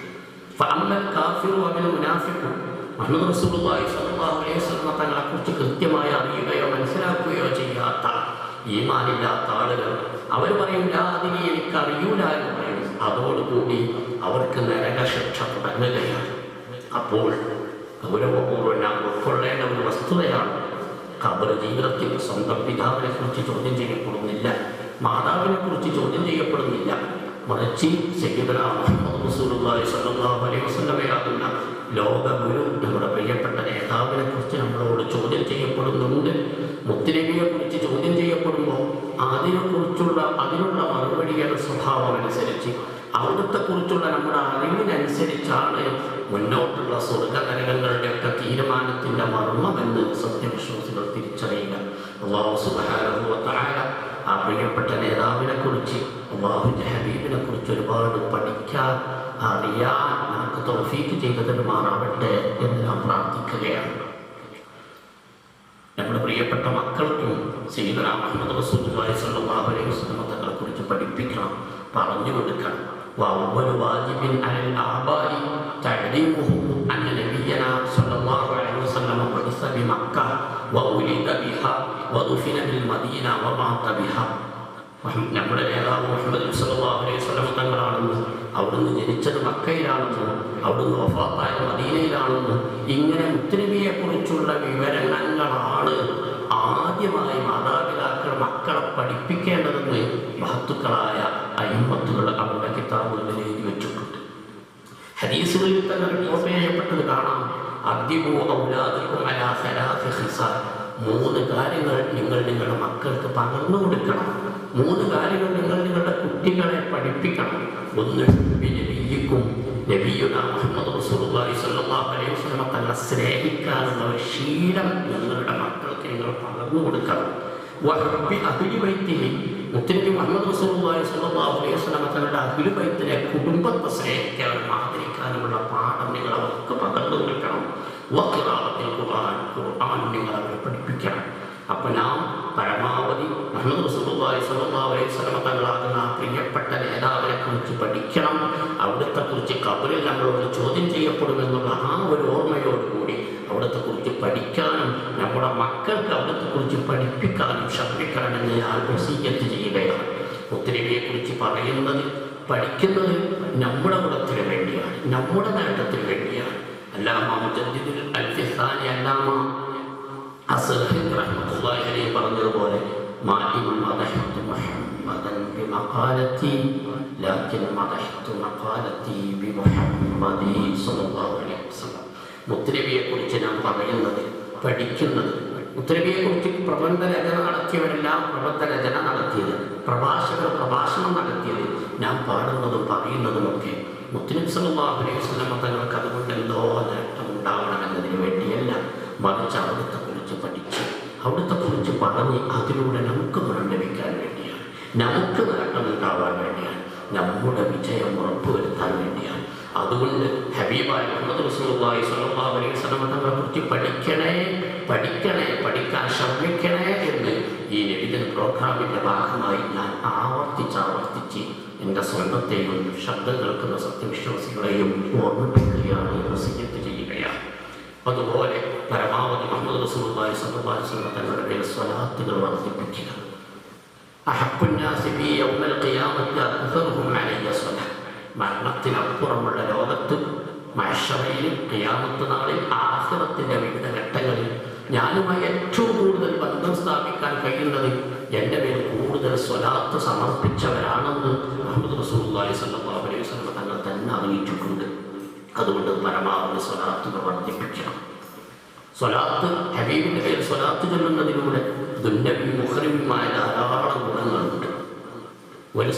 മുഹമ്മദ് റസൂലുള്ളാഹി സ്വല്ലല്ലാഹു അലൈഹി വസല്ലം തങ്ങളെക്കുറിച്ച് കൃത്യമായി അറിയുകയോ മനസ്സിലാക്കുകയോ ചെയ്യാത്ത ഈമാനില്ലാത്ത ആളുകൾ അവർ പറയും, അതിനെ എനിക്ക് അറിയൂല എന്ന് പറയും. അതോടുകൂടി അവർക്ക് നരകശിക്ഷ തുടങ്ങുകയാണ്. അപ്പോൾ ഗൗരവപൂർവ്വം നാം ഉൾക്കൊള്ളേണ്ട ഒരു വസ്തുതയാണ്, ഖബർ ജീവിതത്തിൽ സ്വന്തം പിതാവിനെ കുറിച്ച് ചോദ്യം ചെയ്യപ്പെടുന്നില്ല, മാതാവിനെ കുറിച്ച് ചോദ്യം ചെയ്യപ്പെടുന്നില്ല. മറിച്ച് സയ്യിദുനാ മുഹമ്മദ് റസൂലുള്ളാഹി സ്വല്ലല്ലാഹു അലൈഹി വസല്ലമയാകുന്ന ലോകഗുരു നമ്മുടെ പ്രിയപ്പെട്ട നേതാവിനെ കുറിച്ച് നമ്മളോട് ചോദ്യം ചെയ്യപ്പെടുന്നുണ്ട്. മുത്തുനബിയെ കുറിച്ച് ചോദ്യം ചെയ്യപ്പെടുമ്പോൾ അതിനുള്ള മറുപടിയുടെ സ്വഭാവം അനുസരിച്ച് അവിടുത്തെ കുറിച്ചുള്ള നമ്മുടെ അറിവിനനുസരിച്ചാണ് മുന്നോട്ടുള്ള സ്വർഗനരകങ്ങളുടെയൊക്കെ തീരുമാനത്തിൻ്റെ മർമ്മമെന്ന് സത്യവിശ്വാസികൾ തിരിച്ചറിയുക. അല്ലാഹു സുബ്ഹാനഹു വ തആല ആ പ്രിയപ്പെട്ട നേതാവിനെ കുറിച്ച്, അല്ലാഹുവിൻ്റെ ഹബീബിനെ കുറിച്ച് ഒരുപാട് പഠിക്കാൻ അറിയാൻ നമുക്ക് തൗഫീഖ് ചെയ്തു തരുമാറാവട്ടെ എന്ന് നാം പ്രാർത്ഥിക്കുകയാണ്. നമ്മുടെ പ്രിയപ്പെട്ട മക്കൾക്കും സയ്യിദുനാ മുഹമ്മദ് റസൂലുള്ളാഹി സ്വല്ലല്ലാഹു അലൈഹി വസല്ലം തങ്ങളെ കുറിച്ച് പഠിപ്പിക്കണം, പറഞ്ഞു കൊടുക്കണം. വഅവ്വലു വാജിബിൻ അലൽ ആബാഇ തഅലീമുഹു അന്ന നബിയ്യനാ സ്വല്ലല്ലാഹു അലൈഹി വസല്ലം ബഅസ ബിമക്ക വഉലിദ ബിഹാ വദുഫിന ബിൽ മദീന വമാത ബിഹാ. നമ്മുടെ നേതാവ് മുഹമ്മദ് സ്വല്ലല്ലാഹു അലൈഹി വസല്ലം തങ്ങളാണെന്ന്, അവിടുന്ന് ജനിച്ചത് മക്കയിലാണെന്ന്, അവിടുന്ന് വഫാത്തായ മദീനയിലാണെന്ന്, ഇങ്ങനെ മുത്തുനബിയെ കുറിച്ചുള്ള വിവരങ്ങളാണ് ആദ്യമായി മാതാപിതാക്കൾ മക്കളെ പഠിപ്പിക്കേണ്ടതെന്ന് മഹത്തുക്കളായ അയിമ്മത്തുകൾ അവരുടെ കിതാബുകളിൽ എഴുതി വെച്ചിട്ടുണ്ട്. ഹദീസുകളിൽ തന്നെ റിപ്പോർട്ട് ചെയ്യപ്പെട്ടത് കാണാം, അദ്ദിബു ഔലാദക്കും അലാ സലാസി ഖിസാൽ, 3 കാര്യങ്ങൾ നിങ്ങൾ നിങ്ങളുടെ മക്കൾക്ക് പകർന്നു കൊടുക്കണം, 3 കാര്യങ്ങൾ നിങ്ങൾ നിങ്ങളുടെ കുട്ടികളെ പഠിപ്പിക്കണം. ഒന്ന്, നബിയ്യിക്കും, നബിയുനാ മുഹമ്മദ് റസൂലുള്ളാഹി സ്വല്ലല്ലാഹു അലൈഹി വസല്ലം തങ്ങളെ സ്നേഹിക്കാനുള്ള ഒരു ശീലം നിങ്ങളുടെ മക്കൾക്ക് നിങ്ങൾ പകർന്നു കൊടുക്കണം. വഹബ്ബി അഹ്ലി ബൈത്തിഹി, മുത്തനബി മുഹമ്മദ് റസൂലുള്ളാഹി സ്വല്ലല്ലാഹു അലൈഹി വസല്ലം തങ്ങളുടെ അഹ്ലു ബൈത്തിലെ കുടുംബത്തെ സ്നേഹിക്കാനും ആദരിക്കാനുമുള്ള പാഠം നിങ്ങൾ അവർക്ക് പകർന്നു കൊടുക്കണം. വഖിറാഅത്തുൽ ഖുർആൻ, ഖുർആൻ നിങ്ങൾ അവരെ പഠിപ്പിക്കണം. അപ്പോൾ നാം പരമാവധി മുഹമ്മദ് റസൂലുള്ളാഹി സ്വല്ലല്ലാഹു അലൈഹി വസല്ലം തങ്ങളാകുന്ന ആ പ്രിയപ്പെട്ട നേതാവിനെ കുറിച്ച് പഠിക്കണം. അവിടുത്തെ കുറിച്ച് ഖബറിൽ നമ്മളോട് ചോദ്യം ചെയ്യപ്പെടുമെന്നുള്ള ആ ഒരു ഓർമ്മയോടുകൂടി അവിടുത്തെ കുറിച്ച് പഠിക്കാനും നമ്മുടെ മക്കൾക്ക് അവിടുത്തെ കുറിച്ച് പഠിപ്പിക്കാനും ശ്രമിക്കണമെന്ന് ഞാൻ വസിയ്യത്ത് ചെയ്യുകയാണ്. മുത്തുനബിയെ കുറിച്ച് പറയുന്നത്, പഠിക്കുന്നത് നമ്മുടെ ഗുണത്തിന് വേണ്ടിയാണ്, നമ്മുടെ നേട്ടത്തിന് വേണ്ടിയാണ്. അല്ലാമ മുജദ്ദിദുൽ അൽഫിസാനി അല്ലാമ അസ്ഹരി റഹ്മത്തുള്ളാഹി അലൈഹി പറഞ്ഞതുപോലെ, മാഇൻ മദഹ്തു മുഹമ്മദൻ ബിമഖാലത്തി ലാകിൻ മദഹ്തു മഖാലത്തി ബിമുഹമ്മദി സ്വല്ലല്ലാഹു അലൈഹി വസല്ലം. മുത്തുനബിയെ കുറിച്ച് നാം പറയുന്നത്, പഠിക്കുന്നത്, മുത്തുനബിയെ കുറിച്ച് പ്രബന്ധ രചന നടത്തിയവരെല്ലാം പ്രബന്ധ രചന നടത്തിയത്, പ്രഭാഷകർ പ്രഭാഷണം നടത്തിയത്, നാം പാടുന്നതും പറയുന്നതുമൊക്കെ മുത്തുനബി സ്വല്ലല്ലാഹു അലൈഹി വസല്ലം തങ്ങൾക്ക് അതുകൊണ്ട് എന്തോ നേട്ടം ഉണ്ടാവണമെന്നതിന് വേണ്ടിയല്ല, മറിച്ച് അവിടുത്തെ കുറിച്ച് പഠിച്ച് അവിടുത്തെ കുറിച്ച് പറഞ്ഞ് അതിലൂടെ നമുക്ക് ഗുണം ലഭിക്കാൻ വേണ്ടിയാണ്, നമുക്ക് നേട്ടമുണ്ടാവാൻ വേണ്ടിയാണ്, നമ്മുടെ വിജയം ഉറപ്പുവരുത്താൻ വേണ്ടിയാണ്. അതുകൊണ്ട് ഹബീബായ മുഹമ്മദ് റസൂലുള്ളാഹി സ്വല്ലല്ലാഹു അലൈഹി വസല്ലം തങ്ങളെ കുറിച്ച് പഠിക്കാൻ ശ്രമിക്കണേ എന്ന് ഈ നബിദിന പ്രോഗ്രാമിൻ്റെ ഭാഗമായി ഞാൻ ആവർത്തിച്ച് എൻ്റെ സ്വന്തത്തെയും ശബ്ദം കേൾക്കുന്ന സത്യവിശ്വാസികളെയും ഓർമ്മിപ്പിക്കുകയാണ്, വസിയ്യത്ത് ചെയ്യുകയാണ്. അതുപോലെ പരമാവധി മുഹമ്മദ് റസൂലുള്ളാഹി സ്വല്ലല്ലാഹു അലൈഹി വസല്ലം തങ്ങളുടെ മേൽ സ്വലാത്തുകൾ വർദ്ധിപ്പിക്കുക. അഹബ്ബുന്നാസി ബി യൗമൽ ഖിയാമത്തി അക്സറുഹും അലയ്യ സ്വലാത്ത്. മരണത്തിനപ്പുറമുള്ള ലോകത്ത്, മഹ്ശറയിൽ, ഖിയാമത്ത് നാളിൽ, ആഖിറത്തിൻ്റെ വിവിധ ഘട്ടങ്ങളിൽ ഞാനുമായി ഏറ്റവും കൂടുതൽ ബന്ധം സ്ഥാപിക്കാൻ കഴിയുന്നത് എൻ്റെ മേൽ കൂടുതൽ സ്വലാത്ത് സമർപ്പിച്ചവരാണെന്ന് മുഹമ്മദ് റസൂലുള്ളാഹി സ്വല്ലല്ലാഹു അലൈഹി വസല്ലം തങ്ങൾ തന്നെ അറിയിച്ചിട്ടുണ്ട്. അതുകൊണ്ട് പരമാവധി സ്വലാത്തുകൾ വർദ്ധിപ്പിക്കണം. സ്വലാത്ത്, ഹബീബിൻ്റെ പേരിൽ സ്വലാത്ത് ചൊല്ലുന്നതിലൂടെ ദുന്യവിയും മുഖരിയുമായ ധാരാളം ഗുണങ്ങളുണ്ട്. ഒരു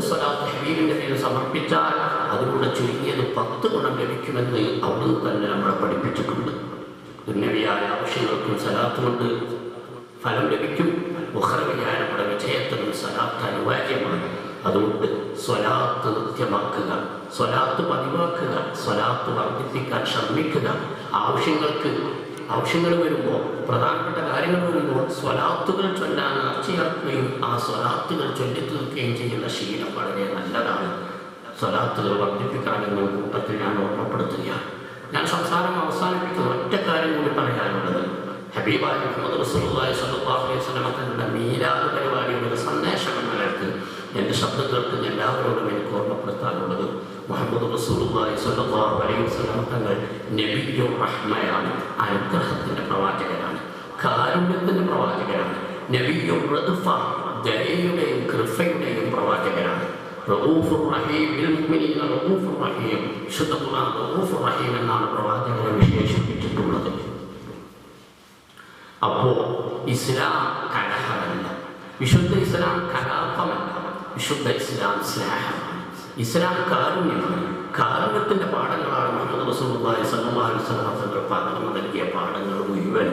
സ്വലാത്ത് ഹബീബിൻ്റെ പേര് സമർപ്പിച്ചാൽ അതിലൂടെ ചുരുങ്ങിയത് 10 ഗുണം ലഭിക്കുമെന്ന് അവിടുന്ന് തന്നെ നമ്മളെ പഠിപ്പിച്ചിട്ടുണ്ട്. ദുന്യവിയായ ആവശ്യങ്ങൾക്കും സ്വലാത്ത് കൊണ്ട് ഫലം ലഭിക്കും. ഉഖറവിയായ നമ്മുടെ വിജയത്തിനും സ്വലാത്ത് അനിവാര്യമാണ്. അതുകൊണ്ട് സ്വലാത്ത് നിത്യമാക്കുക, സ്വലാത്ത് പതിവാക്കുക, സ്വലാത്ത് വർദ്ധിപ്പിക്കാൻ ശ്രമിക്കുക. ആവശ്യങ്ങൾ വരുമ്പോൾ, പ്രധാനപ്പെട്ട കാര്യങ്ങൾ വരുമ്പോൾ സ്വലാത്തുകൾ ചൊല്ലാൻ നേർച്ചയാക്കുകയും ആ സ്വലാത്തുകൾ ചൊല്ലിത്തീർക്കുകയും ചെയ്യുന്ന ശീലം വളരെ നല്ലതാണ്. സ്വലാത്തുകൾ വർദ്ധിപ്പിക്കാനെന്ന കൂട്ടത്തിൽ ഞാൻ ഓർമ്മപ്പെടുത്തുകയാണ്. ഞാൻ സംസാരം അവസാനിപ്പിക്കുന്ന ഒറ്റ കാര്യം കൂടി പറയാനുള്ളത്, ഹബീബായ മുഹമ്മദ് റസൂലുള്ളാഹി സ്വല്ലല്ലാഹു അലൈഹി വസല്ലം തങ്ങളുടെ മീലാദ് പരിപാടിയുടെ ഒരു സന്ദേശം എന്ന നിലക്ക് എൻ്റെ ശബ്ദം കേൾക്കുന്ന എല്ലാവരോടും എനിക്ക് ഓർമ്മപ്പെടുത്താനുള്ളത്, മുഹമ്മദ് റസൂലുള്ളാഹി സ്വല്ലല്ലാഹു അലൈഹി വസല്ലം തങ്ങൾ നബിയ്യുർ റഹ്മയാണ്, അനുഗ്രഹത്തിൻ്റെ പ്രവാചകനാണ്, കാരുണ്യത്തിൻ്റെ പ്രവാചകനാണ്. നബിയ്യുർ റഅഫ, ദയയുടെയും കൃപയുടെയും പ്രവാചകനാണ്. റഊഫുർ റഹീം, ബിൽ മുഅ്മിനീന റഊഫുർ റഹീം, വിശുദ്ധ ഖുർആൻ റഊഫുർ റഹീം എന്നാണ് പ്രവാചകനെ വിശേഷിപ്പിച്ചിട്ടുള്ളത്. അപ്പോൾ ഇസ്ലാം കലഹമല്ല, വിശുദ്ധ ഇസ്ലാം കലാപമല്ല, വിശുദ്ധ ഇസ്ലാം സ്നേഹമാണ്, ഇസ്ലാം കാരുണ്യമാണ്. കാരുണ്യത്തിൻ്റെ പാഠങ്ങളാണ് മുഹമ്മദ് റസൂലുള്ളാഹി സ്വല്ലല്ലാഹു അലൈഹി വസല്ലം തങ്ങൾ പകർന്നു നൽകിയ പാഠങ്ങൾ മുഴുവൻ.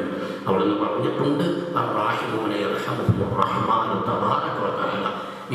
അവിടുന്ന് പറഞ്ഞിട്ടുണ്ട്, അർറാഹിമൂന യർഹമുഹുർ റഹ്മാനു തബാറക വ തആല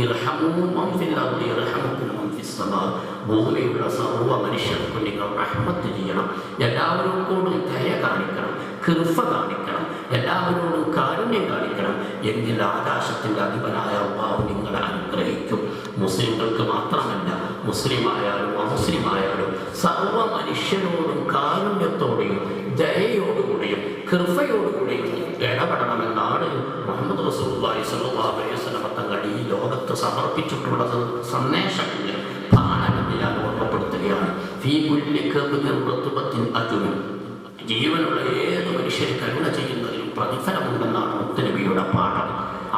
ഇർഹമൂ മൻ ഫിൽ അർളി യർഹമുകും മൻ ഫിസ് സമാ. ഭൂമിയിലുള്ള സർവ്വ മനുഷ്യർക്കും നിങ്ങൾ റഹ്മത്ത് ചെയ്യണം, എല്ലാവരോടും ദയ കാണിക്കണം, കൃപ കാണിക്കണം, എല്ലാവരോടും കാരുണ്യം കാണിക്കണം. എങ്കിൽ ആകാശത്തിൻ്റെ അധിപനായ അല്ലാഹു നിങ്ങളെ അനുഗ്രഹിക്കും. മുസ്ലിങ്ങൾക്ക് മാത്രമല്ല, മുസ്ലിമായാലും അമുസ്ലിമായാലും സർവ്വ മനുഷ്യരോടും കാരുണ്യത്തോടെയും ദയയോടുകൂടിയും കൃപയോടുകൂടിയും ഇടപെടണമെന്നാണ് മുഹമ്മദ് റസൂലുള്ളാഹി സ്വല്ലല്ലാഹു അലൈഹി വസല്ലം തങ്ങൾ ഈ ലോകത്ത് സമർപ്പിച്ചിട്ടുള്ളത്. സന്ദേശങ്ങൾ പാഠമെന്ന് ഞാൻ ഓർമ്മപ്പെടുത്തുകയാണ്. ഫീ കുല്ലി കബ്ദിൻ റത്ബത്തിൻ അജ്റുൻ, ജീവനുള്ള ഏത് മനുഷ്യന് കരുണ ചെയ്യുന്നതിനും പ്രതിഫലമുണ്ടെന്നാണ് മുത്തുനബിയുടെ പാഠം.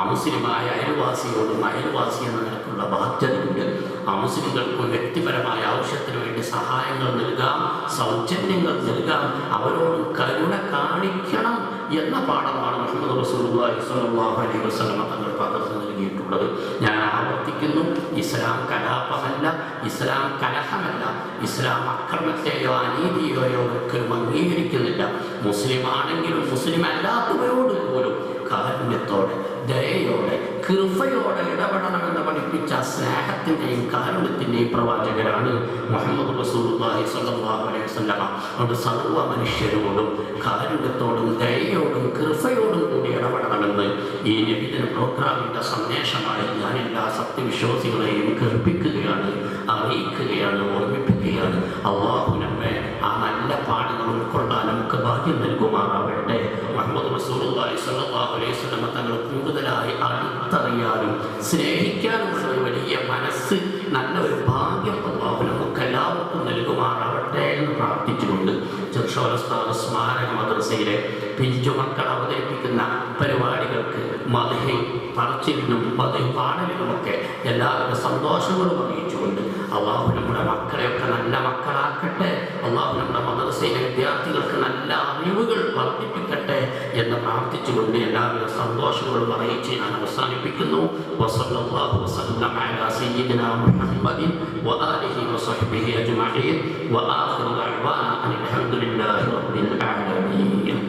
അമുസ്ലിമായ അയൽവാസിയോടും അയൽവാസി എന്ന നിലക്കുള്ള ബാധ്യതയുണ്ട്. അമുസ്ലിങ്ങൾക്കും വ്യക്തിപരമായ ആവശ്യത്തിന് വേണ്ടി സഹായങ്ങൾ നൽകാം, സൗജന്യങ്ങൾ നൽകാം, അവരോട് കരുണ കാണിക്കണം എന്ന പാഠമാണ് മുഹമ്മദ് റസൂലുള്ളാഹി സ്വല്ലല്ലാഹു അലൈഹി വസല്ലം തങ്ങൾ പകർന്നു നൽകിയിട്ടുള്ളത്. ഞാൻ ആവർത്തിക്കുന്നു, ഇസ്ലാം കലാപമല്ല, ഇസ്ലാം കലഹമല്ല, ഇസ്ലാം അക്രമത്തെയോ അനീതിയെയോ ഒരിക്കലും അംഗീകരിക്കുന്നില്ല. മുസ്ലിം ആണെങ്കിലും മുസ്ലിം അല്ലാത്തവരോട് പോലും കാരുണ്യത്തോടെ ദയയോടെ കൃപയോടെ ഇടപെടണമെന്ന് പഠിപ്പിച്ച സ്നേഹത്തിൻ്റെയും കാരുണ്യത്തിൻ്റെയും പ്രവാചകരാണ് മുഹമ്മദ് റസൂലുള്ളാഹി സ്വല്ലല്ലാഹു അലൈഹി വസല്ലം. അതുകൊണ്ട് സർവ്വ മനുഷ്യരോടും കാരുണ്യത്തോടും ദയയോടും കൃപയോടും കൂടി ഇടപെടണമെന്ന് ഈ നബിദിന പ്രോഗ്രാമിൻ്റെ സന്ദേശമായി ഞാൻ എല്ലാ സത്യവിശ്വാസികളെയും കേൾപ്പിക്കുകയാണ്, അറിയിക്കുകയാണ്, ഓർമ്മിപ്പിക്കുകയാണ്. അല്ലാഹു നമ്മെ ആ നല്ല പാഠങ്ങൾ ഉൾക്കൊള്ളാൻ നമുക്ക് ഭാഗ്യം നൽകുമാറാവട്ടെ. മുഹമ്മദ് റസൂലുള്ളാഹി സ്വല്ലല്ലാഹു അലൈഹി വസല്ലം തങ്ങൾ കൂടുതലായി അടുത്തറിയാനും സ്നേഹിക്കാനുമുള്ള ഒരു വലിയ മനസ്സ്, നല്ലൊരു ഭാഗ്യം അല്ലാഹു നമുക്ക് എല്ലാവർക്കും നൽകുമാറാവട്ടെ എന്ന് പ്രാർത്ഥിച്ചുകൊണ്ട് ചെറുശോലസ്ഥാന സ്മാരക മദ്രസയിലെ പിഞ്ചുമക്കൾ അവതരിപ്പിക്കുന്ന പരിപാടികൾക്ക് മദ്ഹ് പറച്ചിലിനും മദ്ഹ് പാടലിനുമൊക്കെ എല്ലാവരുടെ സന്തോഷങ്ങളും അറിയിച്ചുകൊണ്ട് അല്ലാഹു നമ്മുടെ മക്കളെയൊക്കെ നല്ല മക്കളാക്കട്ടെ, അല്ലാഹു നമ്മുടെ മദ്രസയിലെ വിദ്യാർത്ഥികൾക്ക് നല്ല അറിവുകൾ വർദ്ധിപ്പിക്കട്ടെ എന്ന് പ്രാർത്ഥിച്ചുകൊണ്ട് എല്ലാവിധ സന്തോഷങ്ങളും അറിയിച്ച് ഞാൻ അവസാനിപ്പിക്കുന്നു. വസല്ലല്ലാഹു വസല്ലം അലാ സയ്യിദിനാ മുഹമ്മദിൻ വആലിഹി വസഹ്ബിഹി അജ്മഈൻ വആഖിറു ദഅ്വാനാ അനിൽ ഹംദുലില്ലാഹി റബ്ബിൽ ആലമീൻ.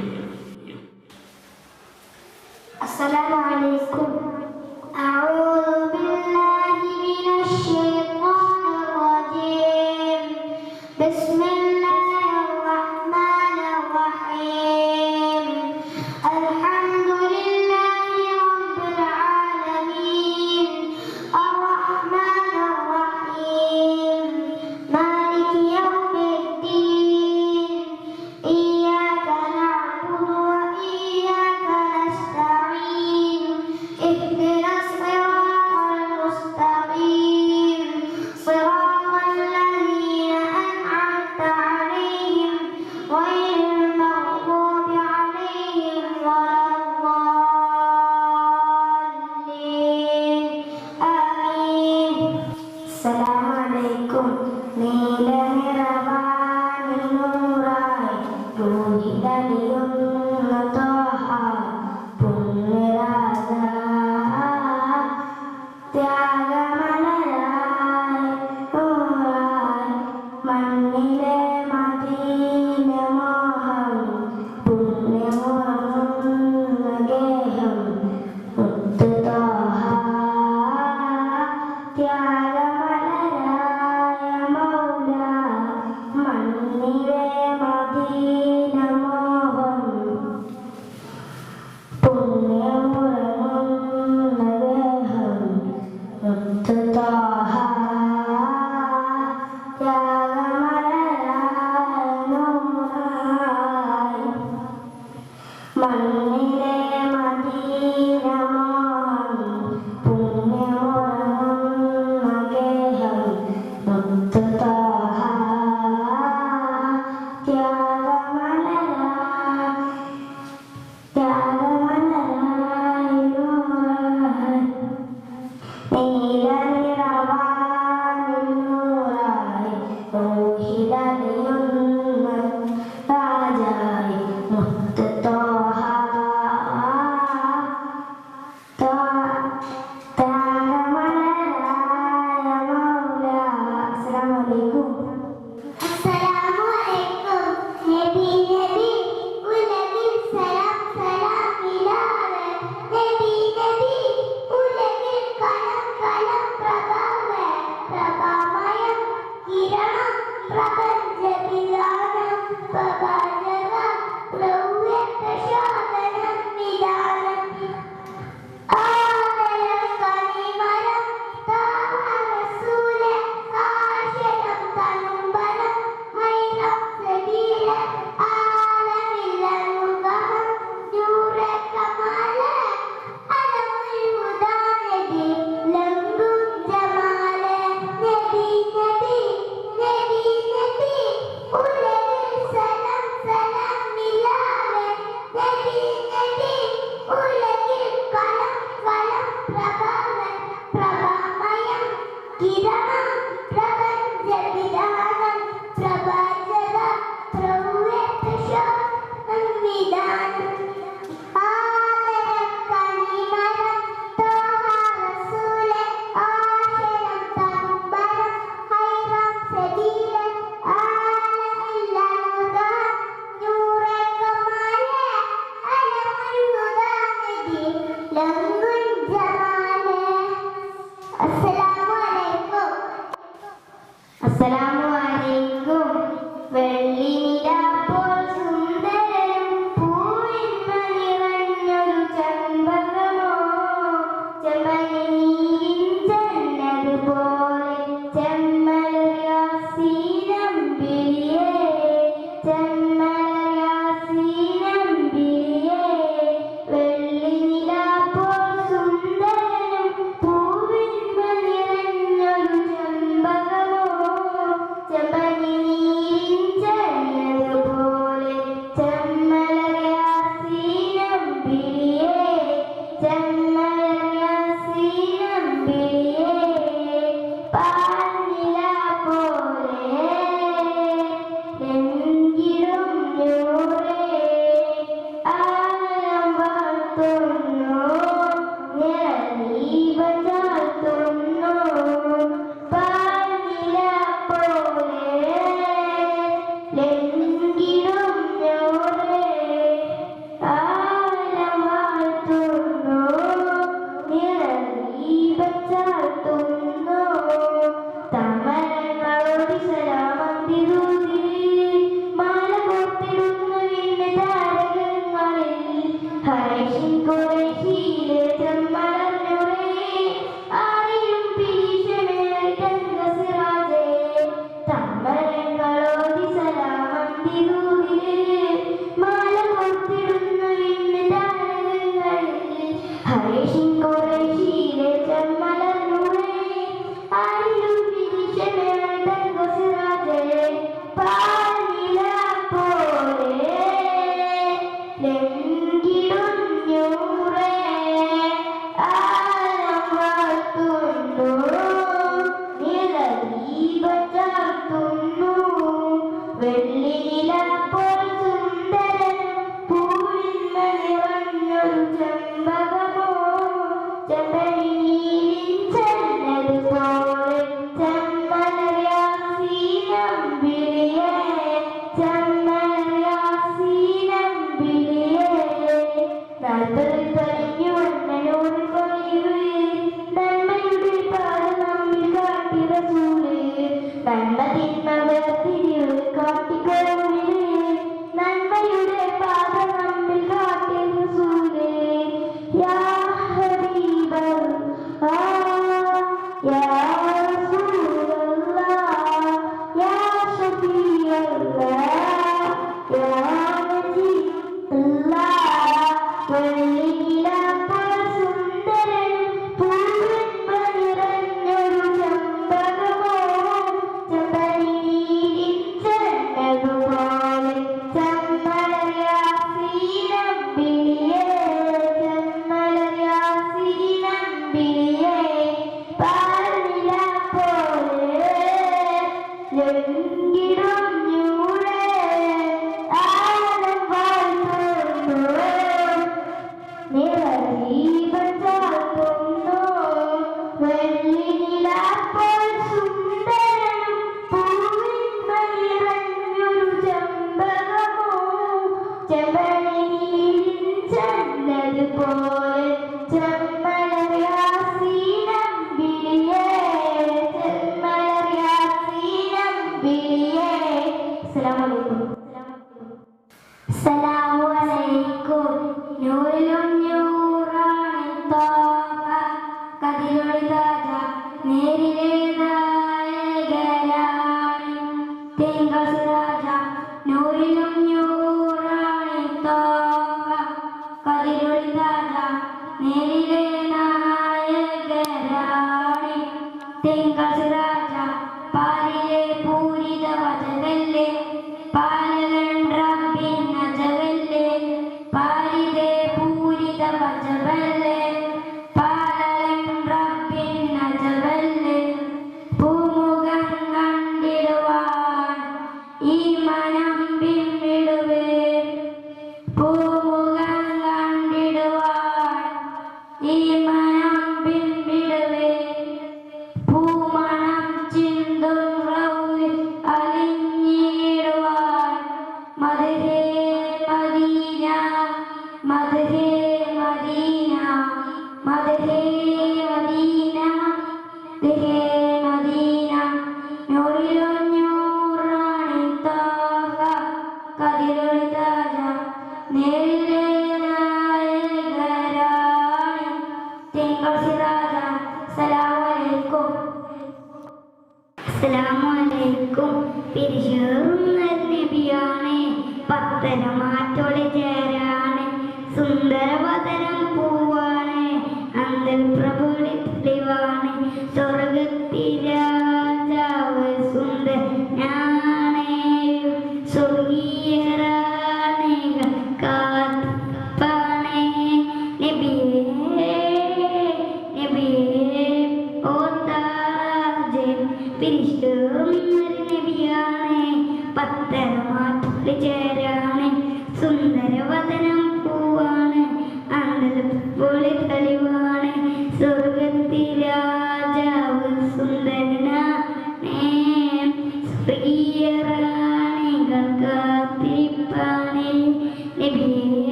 السلام عليكم. أعوذ بالله من الشيطان الرجيم. بسم الله الرحمن الرحيم. الحمد لله رب العالمين الرحمن الرحيم مالك يوم الدين إياك نعبد وإياك نستعين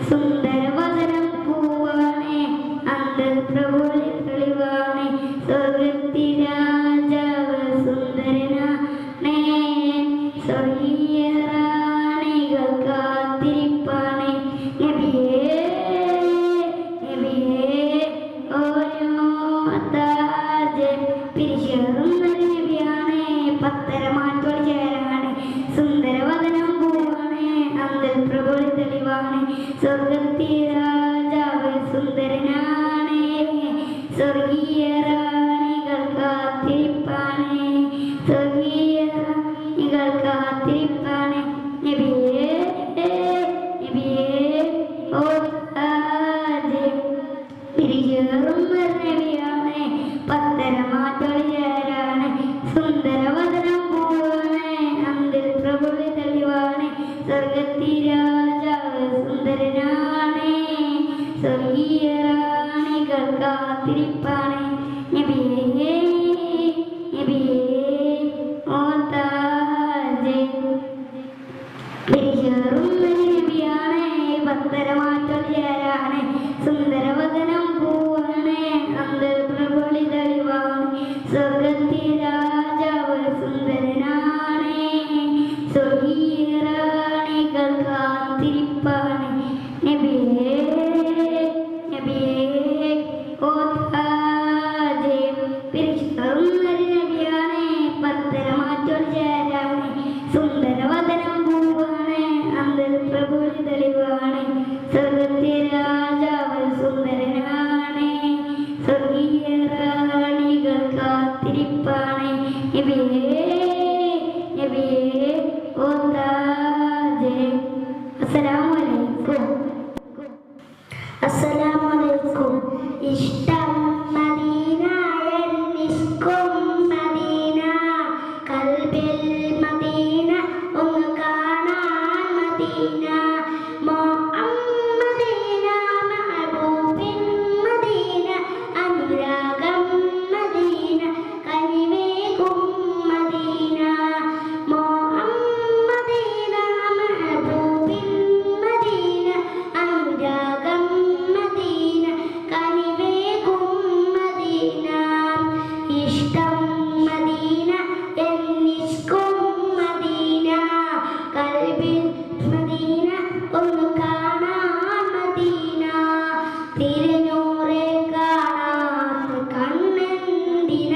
സുന്ദരവദനം പൂവാണേ അന്തൽ പ്രഭുവിൽ തെളിവാ പത്തരമാറ്റോട് ചേരാണ് സുന്ദരവദനം പൂവാണ് അന്തൽ പ്രഭുളി തെളിവാണ് സ്വർഗത്തിൽ രാജാവ് സുന്ദരനാണ് സ്വർഗീയ റാണികൾ കാത്തിരിപ്പാണ് സ്വർഗീയ റാണികൾ കാത്തിരിപ്പാണ് നബിയേ നബിയേ ഓ താജ് പിരിചേറും നബിയാണ് പത്തരമാറ്റോട് ചേരാണ് സുന്ദരവദനം പൂവാണ് അന്തൽ പ്രഭുളി തെളിവാണ് സ്വർഗത്തിൽ രാജാവ് സുന്ദരനാണ് സ്വർഗീയ റാണികൾ കാത്തിരിപ്പാണ് നബിയേ നബിയേ ഓ താജ് പിരിചേറും നബിയാണ് പത്തരമാറ്റോട് ചേരാണ് സുന്ദരവദനം പൂവാണ് അന്തൽ പ്രഭുളി തെളിവാണ് സ്വർഗത്തിൽ രാജാവ് സുന്ദരനാണ് സ്വർഗീയ റാണികൾ കാത്തിരിപ്പാണ് നബിയേ നബിയേ ഓ താജ് പിരിചേറും നബിയാണ് പത്തരമാറ്റോട് ചേരാണ് സുന്ദരവദനം പൂവാണ് അന്തൽ പ്രഭുളി തെളിവാണ് സ്വർഗത്തിൽ രാജാവ് സുന്ദരനാണ് സ്വർഗീയ റാണികൾ കാത്തിരിപ്പാണ് നബിയേ നബിയേ ഓ താജ് അസ്സലാമു അലൈക്കും അസ്സലാമു അലൈക്കും ഇഷ്ടം മദീന എന്നിഷ്കും മദീന കൽബിൽ മദീന ഒന്ന് കാണാൻ മദീന മുഹമ്മദീന മഹബൂബിൻ മദീന അനുരാഗം മദീന കനിവേകും മദീന മുഹമ്മദീന മഹബൂബിൻ മദീന അനുരാഗം മദീന കനിവേകും മദീന ഇഷ്ടം മദീന എന്നിഷ്കും മദീന കൽബിൽ മദീന ഒന്ന് കാണാൻ മദീന തിരുനൂറെ കാണാത്ത കണ്ണെന്തിന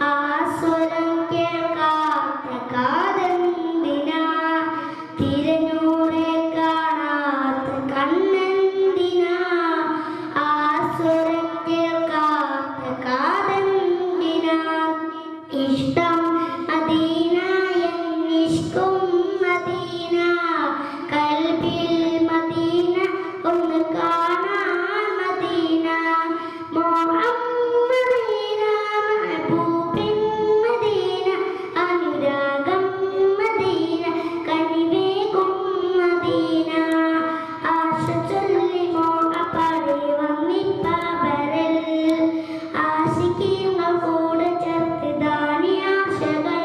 ആ സ്വരം കേൾക്കാത്ത കാതെന്തിന തിരുനൂറെ കാണാത്ത കണ്ണെന്തിന ആ സ്വരം കേൾക്കാത്ത കാതെന്തിന ഇഷ്ടം മദീന എന്നിഷ്കും മദീന കൽബിൽ മദീന ഒന്ന് കാണാൻ മദീന മുഹമ്മദീന മഹബൂബിൻ മദീന അനുരാഗം മദീന കനിവേകും മദീന ആശ ചൊല്ലി മോഹപ്പാടി വന്നിപ്പവരൽ ആശിക്കീങ്ങൾ കൂടെ ചേർത്ത് ദാനി ആശകൾ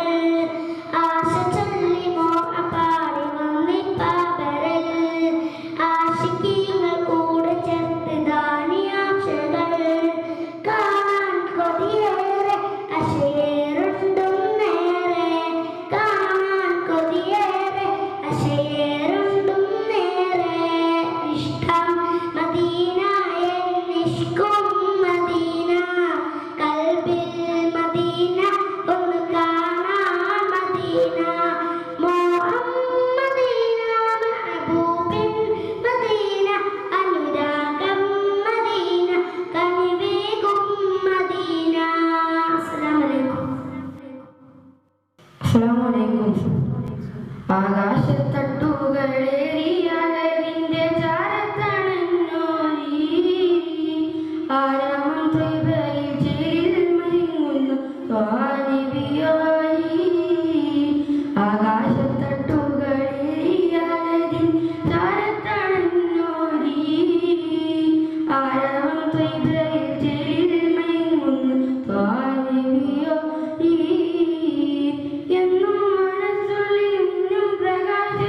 ആശ ചൊല്ലി മോഹപ്പാടി വന്നിപ്പവരൽ ആശിക്കീങ്ങൾ കൂടെ ചേർത്ത് ദാനി ആശകൾ കാണാൻ കൊതിയേറെ അശയേറുണ്ടും നേരെ കാണാൻ കൊതിയേറെ അശയേറുണ്ടും നേരെ ഇഷ്ടം മദീന എന്നിഷ്കും മദീന കൽബിൽ മദീന ഒന്ന് കാണാൻ മദീന മുഹമ്മദീന മഹബൂബിൻ മദീന അനുരാഗം മദീന കനിവേകും മദീന അസ്സലാമു അലൈക്കും അസ്സലാമു അലൈക്കും. ആകാശത്തട്ടുകളേറിയാലതിന്റെ ചാരത്തണഞ്ഞോരീ ആരാമം ത്വയ്ബയിൽ ചേരിൽ മരിങ്ങുന്നു സ്വാനിബിയായി ആകാശത്തട്ടുകളേറിയാലതിൻ ചാരത്തണഞ്ഞോരീ ആരാമം ത്വയ്ബയിൽ ചേരിൽ മരിങ്ങുന്നു സ്വാനിബിയായി എന്നും മനസ്സുള്ളിൽ നിന്നും പ്രകാശ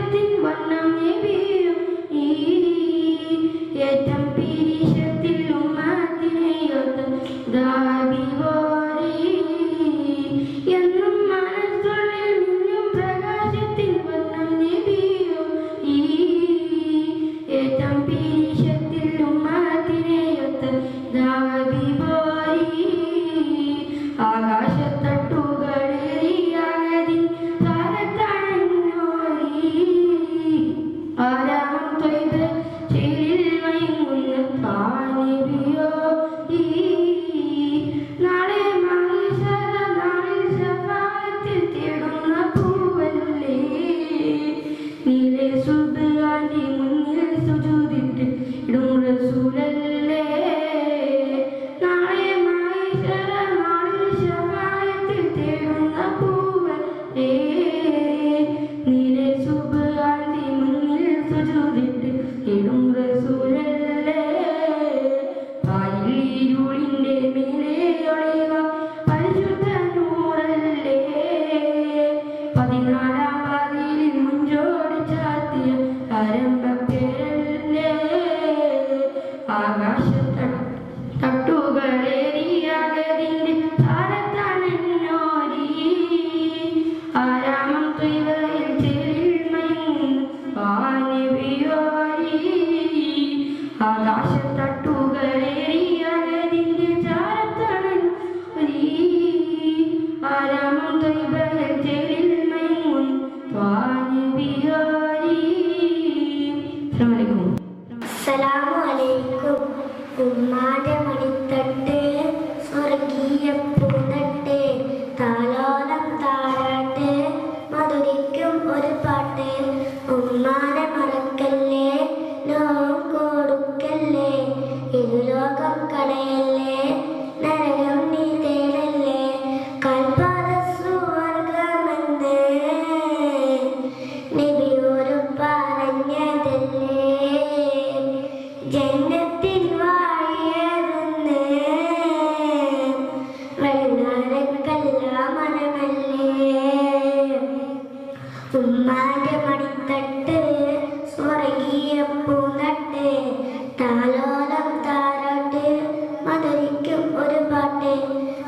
ശഫായത്തിൽ തേടുന്ന പൂവല്ലേ നീലെ സുബ്ഹാന്റെ മുന്നിൽ സുജൂദിട്ട് ഇടും റസൂലല്ലേ ഇരുളിന്റെ മേലെ ഒളിവ പരിശുദ്ധ നൂറല്ലേ 14-ാം വാതിലിൽ മുഞ്ചോട് ചാത്തിയ ആരംഭപ്പേരല്ലേ തട്ടുകളേറിയാകതിന്റെ താരത്തണഞ്ഞോരി ആരാമം ത്വയ്ബയിൽ ചേരിൽ മയങ്ങുന്ന വാനവിയോരി ആകാശത്തട്ടുകളേറിയാകതിന്റെ താരത്തണഞ്ഞോരി ആരാമം ത്വയ്ബയിൽ ചേരിൽ മയങ്ങുന്ന വാനവിയോരി. അസ്സലാമു അലൈക്കും. ഉമ്മാന്റെ മണിത്തട്ട് സ്വർഗീയ പൂന്തട്ട് താലോലം താരാട്ട് മധുരിക്കും ഒരു പാട്ട്. ഉമ്മാനെ മറക്കല്ലേ ലോകം കൊടുക്കല്ലേ ഇരുലോകം കളയല്ലേ നരകം നീ തേടല്ലേ കൽപ്പാത സുവർഗമെന്ന് നബിയോര് പറഞ്ഞതല്ലേ ജന്നത്തിൽ വാഴിയതെന്ന് വൈകുന്നേരക്കെല്ലാം മനമല്ലേ. ഉമ്മാന്റെ മണിത്തട്ട് സ്വർഗീയ പൂന്തട്ട് താലോലം താരാട്ട് മധുരിക്കും ഒരു പാട്ട്.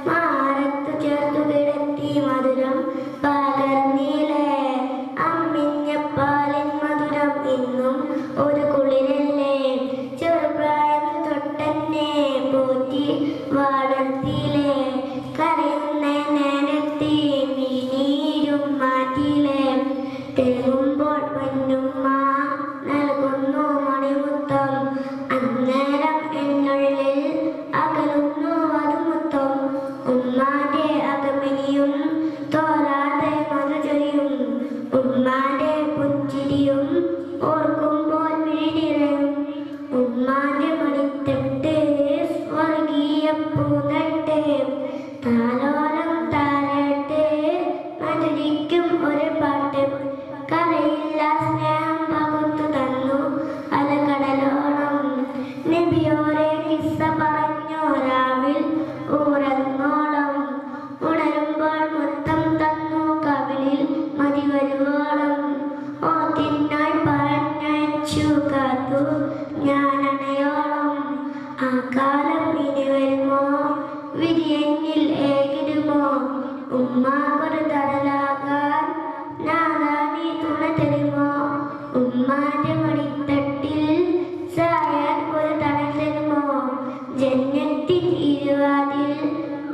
മാറത്തു ചേർത്തു കിടത്തി മധുരം പകർന്നില്ലേ അമ്മിഞ്ഞ പാലിൻ മധുരം ഇന്നും ഒരു കുളിരല്ലേ ചെറുപ്രായം തൊട്ടെന്നെ പോറ്റി വളർത്തിയില്ലേ കരയുന്ന നേരത്തെ നീരും മാറ്റിയില്ലേ തേങ്ങുമ്പോൾ പൊന്നുമ്മ നൽകുന്നു മണിമുത്തം അന്നേരം എന്നുള്ളിൽ അകലുന്നു അതുമുത്തം. ഉമ്മാന്റെ അകമിനിയും തോരാതെ മധുചൊരിയും ഉമ്മാന്റെ പുഞ്ചിരിയും ഓർക്കുമ്പോൾ വിഴിനിറയും. ഉമ്മാന്റെ മണിത്തട്ട് സ്വർഗീയ പൂന്തട്ട് താലോലം താരാട്ട് മധുരിക്കും ഒരു പാട്ട്. കരയില്ല സ്നേഹം പകുത്തു തന്നു അലകടലോളം നബിയോരെ കിസ്സ പറഞ്ഞു രാവിൽ ഊറന്നോളം ഉണരുമ്പോൾ മുത്തം തന്നു കവിളിൽ മതി വരുവോളം ഓത്തിനായി പറഞ്ഞയച്ചു കാത്തു ഞാനണയോളം. ആ കാലം ഇനി വരുമോ വിധിയെന്നിൽ ഏകിടുമോ ഉമ്മാക്കൊരു തടലാകാൻ നാദാ നീ തുണ തരുമോ. ഉമ്മാന്റെ മണിത്തട്ടിൽ സായാൻ ഒരു തണൽ തരുമോ ജന്നത്തിൽ ഇരുവാതിൽ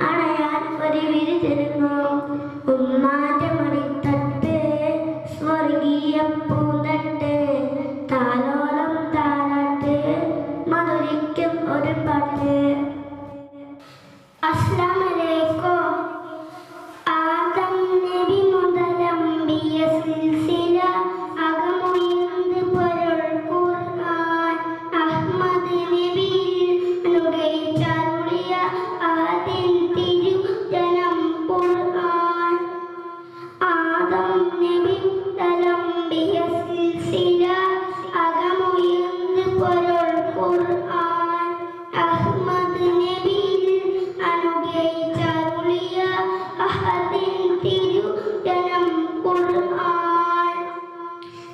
അണയാൻ ഒരു വിരി തരുമോ. ഉമ്മാന്റെ മണിത്തട്ട് സ്വർഗീയ പൂന്തട്ട് താലോലം താരാട്ട് മധുരിക്കും ഒരു പാട്ട്. അസ്സലാമു അലൈക്കും. ആദം നബി മുതലമ്പിയ സിൽസില അകമുയർന്ന് പൊരുൾ ഖുർആൻ അഹ്മദ് നബിയിൽ അനുഗ്രഹിച്ചരുളിയ ആദിൻ തിരുജനം ഖുർആൻ. ആദം നബി മുതലമ്പിയ സിൽസില അകമുയർന്ന് പൊരുൾ ഖുർആൻ അഹ്മദ് നബിയിൽ അനുഗ്രഹിച്ചരുളിയ അഹദിൻ തിരുജനം ഖുർആൻ.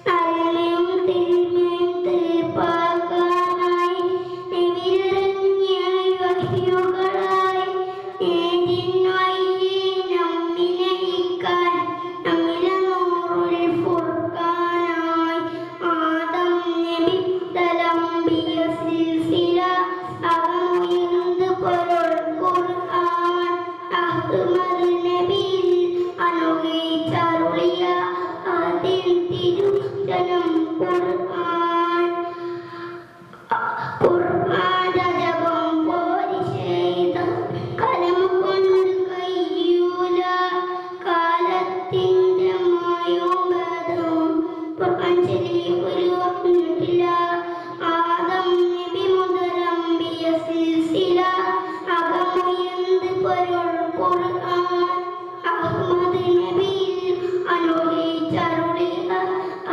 നന്മയും തിന്മയും തീർപ്പാക്കാനായി നബിയിറങ്ങിയ വഹ്യുകളായി നേരിൻ വഴിയെ നമ്മെ നയിക്കാൻ നമ്മിലെ നൂറുൽ ഫുർഖാനായി. ആദം നബി തലമ്പിയ സിൽസില അകമുയർന്ന് പൊരുൾ ഖുർആൻ അഹ്മദ് നബിയിൽ അനുഗ്രഹിച്ചരുളിയ ആദിൻ തിരുജനം ഖുർആൻ. ഖുർആൻ രജപം പോരി ചെയ്ത കലം കൊണ്ട് കഴിയൂല കാലത്തിന്റെ മായോബദവും ഖുർആൻ ശരീഫിൽ വന്നിട്ടില്ല. ആദം നബി മുതലമ്പിയ സിൽസില അകമുയർന്ന് പൊരുൾ ഖുർആൻ അഹ്മദ് നബിയിൽ അനുഗ്രഹിച്ചരുളിയ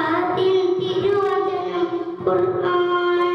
അതിൻ തിരുവചനം ഖുർആൻ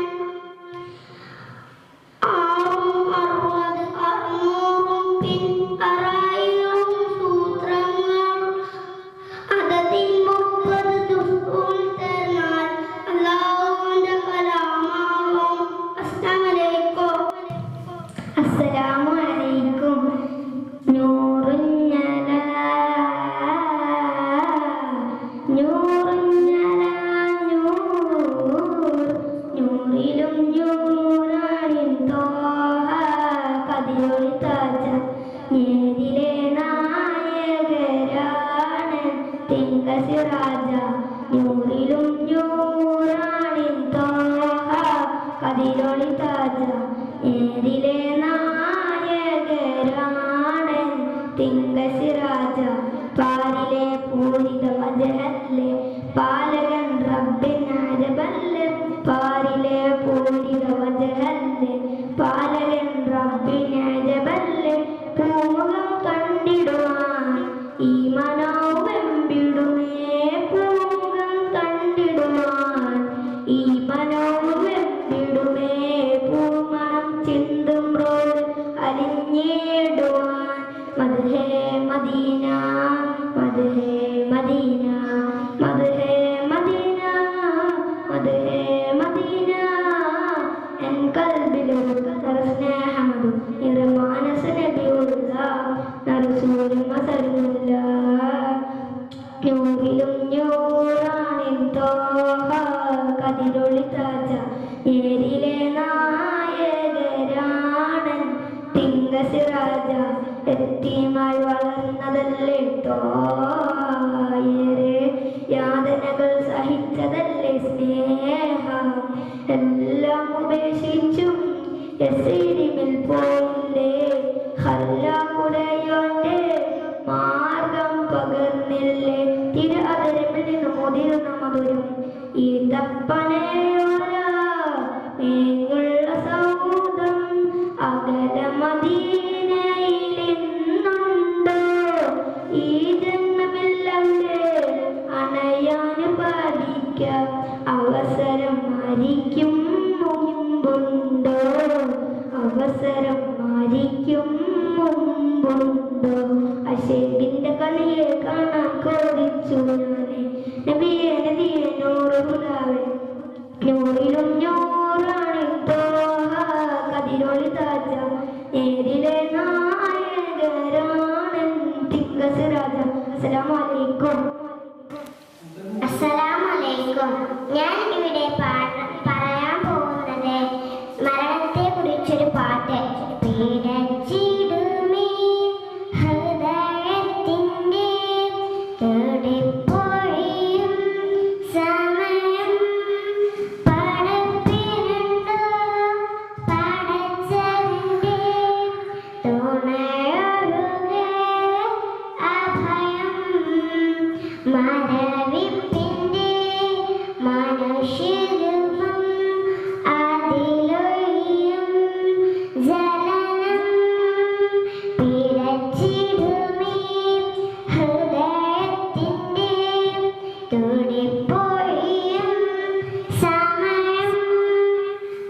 ഞാൻ ഇവിടെ പറയാൻ പോകുന്നത് മരണത്തെ കുറിച്ചൊരു പാട്ട്. പീഡച്ചിടുമേ ഹൃദയത്തിൻ്റെ തുടിപ്പൊഴിയും സമയം പടപ്പിനുണ്ടോ പടച്ചവൻ്റെ തുണയൊഴുകെ അഭയം മരവിപ്പിൻ്റെ മനുഷ്യരൂപം അതിലൊഴിയും ജലനം പിടച്ചിടുമേ ഹൃദയത്തിൻ്റെ തുടിപ്പൊഴിയും സമയം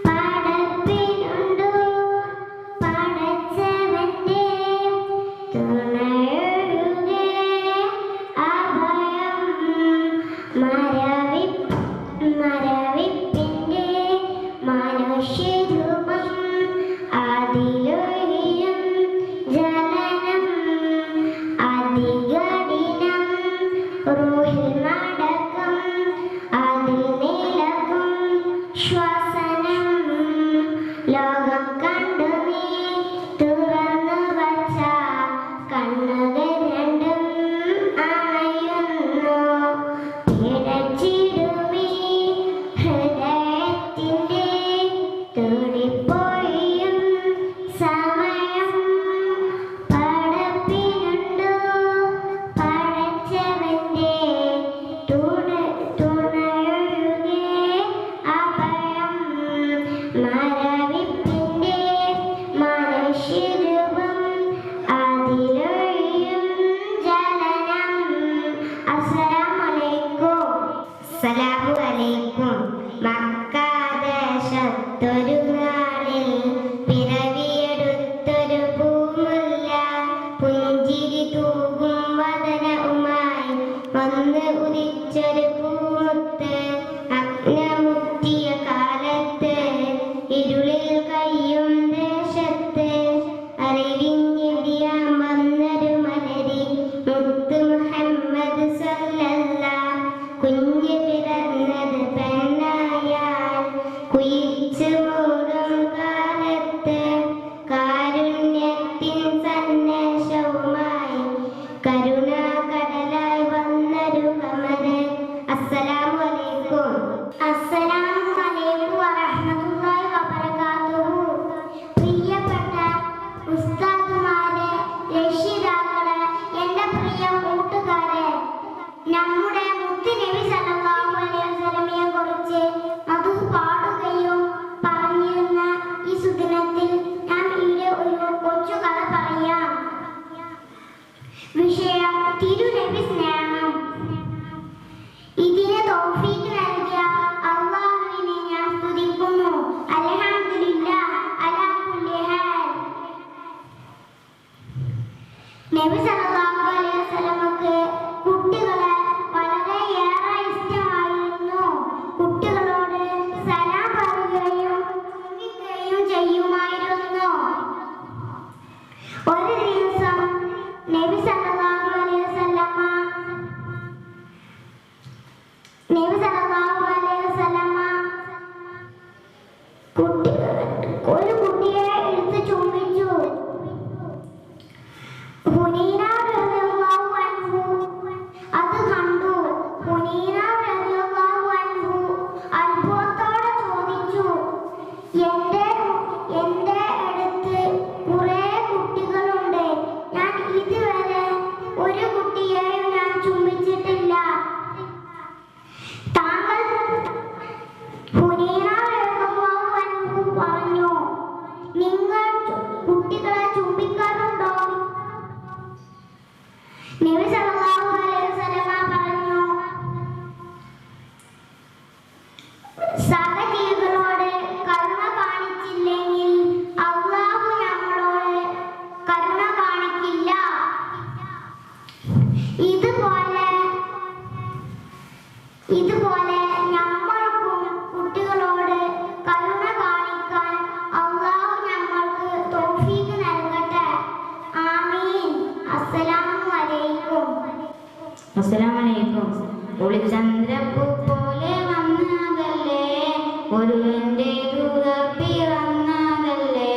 പടപ്പിനുണ്ടോ പടച്ചവൻ്റെ തുണയൊഴുകെ അഭയം നബി സല്ലല്ലാഹു അലൈഹി വസല്ലമക്ക് കുട്ടികളെ വളരെയേറെ ഇഷ്ടമായിരുന്നു. കുട്ടികളോട് സലാം പറയുകയും ചെയ്യുമായിരുന്നു. ഒരു ദിവസം നബി സല്ലല്ലാഹു അലൈഹി വസല്ലമ ഒരു കുട്ടിയെ എടുത്ത് ചുംബിച്ചു. ഹുനൈന റളിയല്ലാഹു അൻഹു അത് കണ്ടു. ഹുനൈന റളിയല്ലാഹു അൻഹു അത്ഭുതത്തോടെ ചോദിച്ചു, എന്റെ അടുത്ത് കുറേ കുട്ടികളുണ്ട്, ഞാൻ ഇതുവരെ ഒരു കുട്ടിയെയും ഞാൻ ചുംബിച്ചിട്ടില്ല. താങ്കൾ ഹുനൈന റളിയല്ലാഹു അൻഹു പറഞ്ഞു, നിങ്ങൾ കുട്ടികളെ ചുംബിക്കാറുണ്ടോ? നബി സല്ലല്ലാഹു അലൈഹി വസല്ലമ പറഞ്ഞു, സഹജീവികളോട് കരുണ കാണിച്ചില്ലെങ്കിൽ അല്ലാഹു നമ്മളോട് കരുണ കാണിക്കില്ല. ഇതുപോലെ നമ്മൾക്കും കുട്ടികളോട് കരുണ കാണിക്കാൻ അല്ലാഹു നമ്മൾക്ക് തൗഫീഖ് നൽകട്ടെ. ആമീൻ. അസ്സലാമു അലൈക്കും. അസ്സലാമലൈക്കും. ഒളിചന്ദ്രപ്പൂ പോലെ വന്നതല്ലേ, ഒരുവന്റെ ദൂതർ പിറന്നതല്ലേ,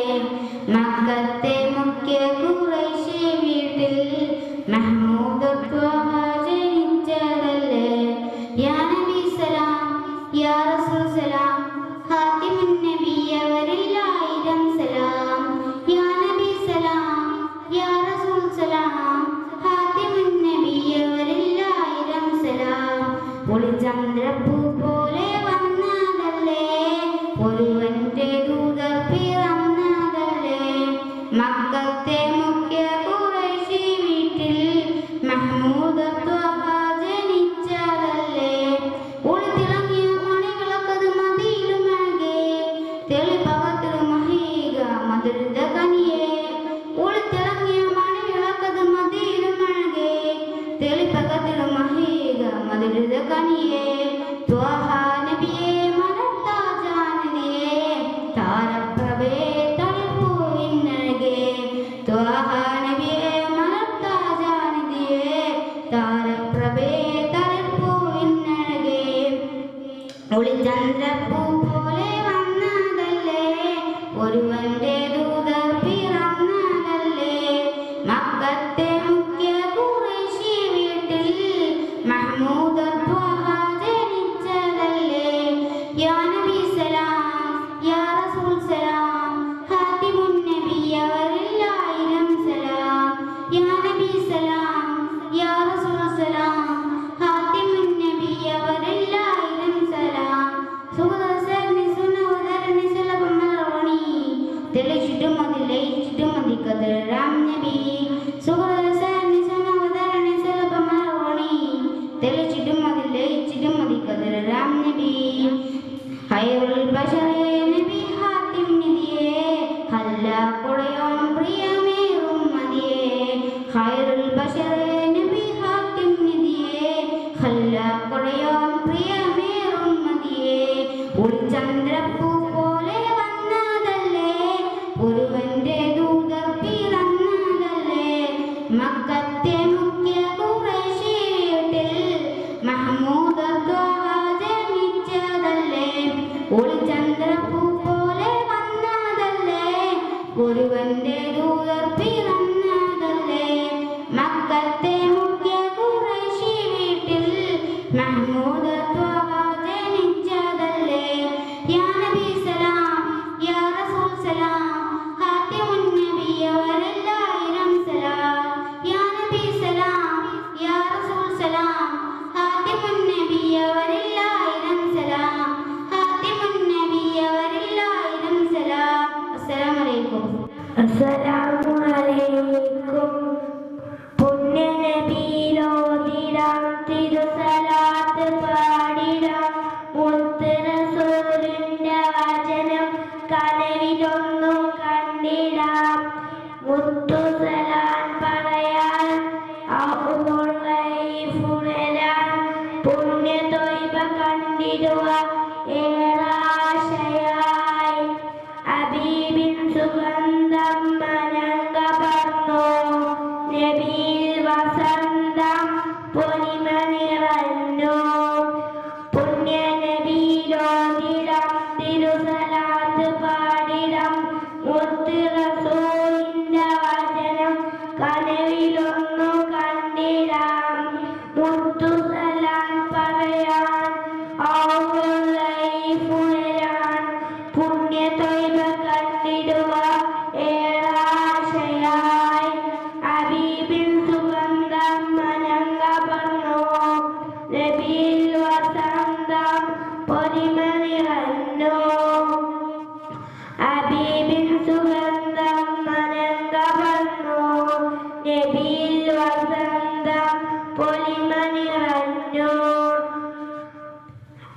മക്കത്തെ മുഖ്യ ഖുറൈശി വീട്ടിൽ മഹ്മൂദ് ത്വഹ ജനിച്ചതല്ലേ. യാ നബി സലാം, യാ റസൂൽ സലാം, ഖാതിമുൻ നബി അവരിൽ ആയിരം സലാം. യാ നബി സലാം, യാ റസൂൽ സലാം, ഖാതിമുൻ നബി അവരിൽ ആയിരം സലാം. ഒളിചന്ദ്രപ്പൂ പോലെ വന്നതല്ലേ, ഒരുവന്റെ ദൂതർ പിറന്നതല്ലേ, മക്കത്തെ മുഖ്യ ഖുറൈശി വീട്ടിൽ മഹ്മൂദ് ത്വഹ ജനിച്ചതല്ലേ. ഒളിത്തിളങ്ങിയ മണികളൊക്കത് മതിയിലുമഴകെ, തെളിപകത്തിലും മഹീക മധുരിത കനിയെ. ഒളിത്തിളങ്ങിയ മണികളൊക്കത് മതിയിലുമഴകെ, തെളിപകത്തിലും മഹീക മധുരിത കനിയെ. ത്വഹ നബിയെ മലർത്താജാനിയെ, താരപ്രഭേ തളിർപ്പൂവിനഴകെ. ത്വഹ നബിയെ മലർത്താജാനിയെ, താരപ്രഭേ തളിർപ്പൂവിനഴകെ. ഒളിചന്ദ്രപ്പൂ പോലെ വന്നതല്ലേ, ഒരുവന്റെ ദൂതർ പിറന്നതല്ലേ, മക്കത്തെ മുഖ്യ ഖുറൈശി വീട്ടിൽ മഹ്മൂദ് ത്വഹ ജനിച്ചതല്ലേ. യാ നബി സലാം, യാ റസൂൽ സലാം, ഖാതിമുൻ നബി അവരിൽ ആയിരം സലാം. യാ നബി സലാം, യാ റസൂൽ സലാം, ഖാതിമുൻ നബി അവരിൽ ആയിരം സലാം. സുഖദർശനി സുനവദരണി സുലഭമലർവണി, തെളിച്ചിട്ടും മതി ലയിച്ചിട്ടും മതി കതിരാം നബി. സുഖദർശനി സുനവദരണി സുലഭമലർവണി, തെളിച്ചിട്ടും മതി ലയിച്ചിട്ടും മതി കതിരാം നബി. ഖൈറുൽ ബശറേ നബി ഹാത്തിം നിധിയേ, ഹല്ലാക്കുടയോൻ പ്രിയമേറും മതിയേ. ഖൈറുൽ ബശറേ നബി ഹാത്തിം നിധിയേ, ഹല്ലാക്കുടയോൻ പ്രിയമേറും മതിയേ. ഒളിചന്ദ്രപ്പൂ പോലെ വന്നതല്ലേ, ഒരുവന്റെ ദൂതർ പിറന്നതല്ലേ, മക്കത്തെ മുഖ്യ ഖുറൈശി വീട്ടിൽ മഹ്മൂദ് ത്വഹ ജനിച്ചതല്ലേ. ഒളിചന്ദ്രപ്പൂ പോലെ വന്നതല്ലേ, ഒരുവന്റെ ദൂതർ പിറന്നതല്ലേ, മക്കത്തെ മുഖ്യ ഖുറൈശി വീട്ടിൽ മഹ്മൂദ് ത്വഹ ജനിച്ചതല്ലേ. യാ നബി സലാം, യാ റസൂൽ സലാം, ഖാതിമുൻ നബി അവരിൽ ആയിരം സലാം. യാ നബിയിൽ വസന്തം പൊലിമ നിറഞ്ഞു. പുണ്യ നബിയിലോതിടം തിരുസലാത്ത് പാടിടം മുത്ത് റസൂലിന്റെ വചനം കനവിലൊന്നു കണ്ടിടാം. മുത്തുസലാം പറയാൻ ഔലൈഫുരാൻ പുണ്യ തൊയ്ബ കണ്ടിടുക ഏറാശയായി. ഹബീബിൻ സുഗന്ധം മനങ്കപർന്നു നബിയിൽ വസന്തം പൊലിമ നിറഞ്ഞു. ഹബീബിൻ സുഗന്ധം മനങ്കപർന്നു നബിയിൽ വസന്തം പൊലിമ നിറഞ്ഞു.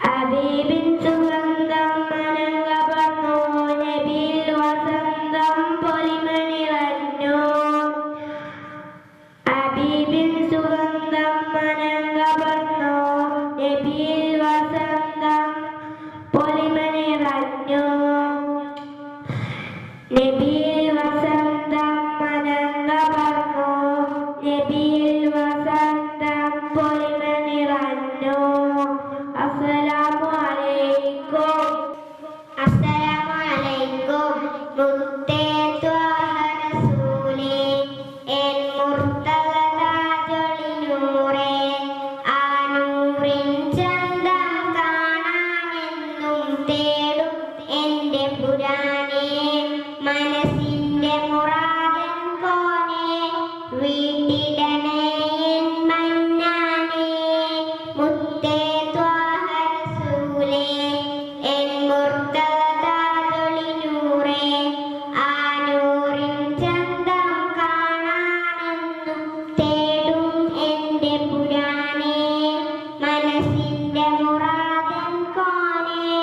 ഹബീബിൻ സുഗന്ധം മനങ്കപർന്നു നബിയിൽ വസന്തം പൊലിമ നിറഞ്ഞു. ഹബീബിൻ സുഗന്ധം മനങ്കപർന്നു നബിയിൽ വസന്തം പൊലിമ നിറഞ്ഞു. നബിയിൽ വസന്തം മനങ്കപർന്നു നബിയിൽ വസന്തം പൊലിമ നിറഞ്ഞു. അസ്സലാമു അലൈക്കും. അസ്സലാമു അലൈക്കും. മുത്തേ ത്വാഹ റസൂലേ എൻ മുർത്തദ താജൊളിനൂറേ ആ നൂറിൻ ചന്തം കാണാനെന്നും തേടും എൻ്റെ പുരാനേ. മനസ്സിൻ്റെ മുറാദൻ കോനേ വീട്ടിടണേ എൻ മന്നാനേ. മുത്തേ ത്വാഹ റസൂലേ എൻ മുർത്തദ താജൊളിനൂറേ ആ നൂറിൻ ചന്തം കാണാനെന്നും തേടും എൻ്റെ പുരാനേ. മനസ്സിൻ്റെ മുറാദൻ കോനേ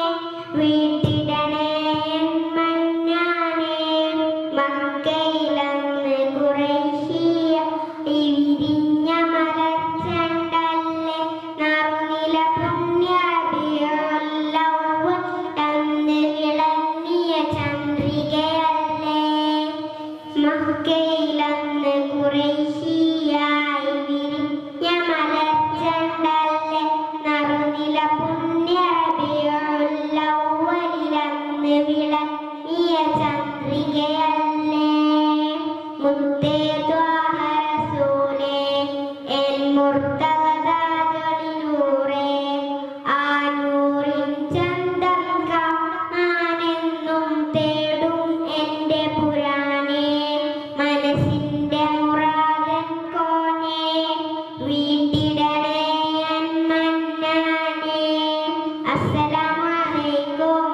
വീട്ടിടണേ എൻ മന്നാനേ. മക്കയിലന്ന് ഖുറൈശിയ വിരിഞ്ഞ മലച്ചണ്ടല്ലേ നറുനില പുണ്യ റബീഉൽ അന്ന് വിളങ്ങിയ ചന്ദ്രികയല്ലേ. മക്കയിലന്ന് ഖുറൈശിയായി വിരിഞ്ഞ മലച്ചണ്ടല്ലേ നറുനില പുണ്യ റബീഉൽ അവ്വലിലന്ന് വിളങ്ങിയ ചന്ദ്രികയല്ലേ. മുത്തേ ത്വാഹ റസൂലേ എൻ മുർത്തദ താജൊളിനൂറേ ആ നൂറിൻ ചന്തം കാണാനെന്നും തേടും എൻ്റെ പുരാനേ. മനസ്സിൻ്റെ മുറാദൻ കോനേ വീട്ടിടണേ എൻ മന്നാനേ. അസ്സലാമു അലൈക്കും.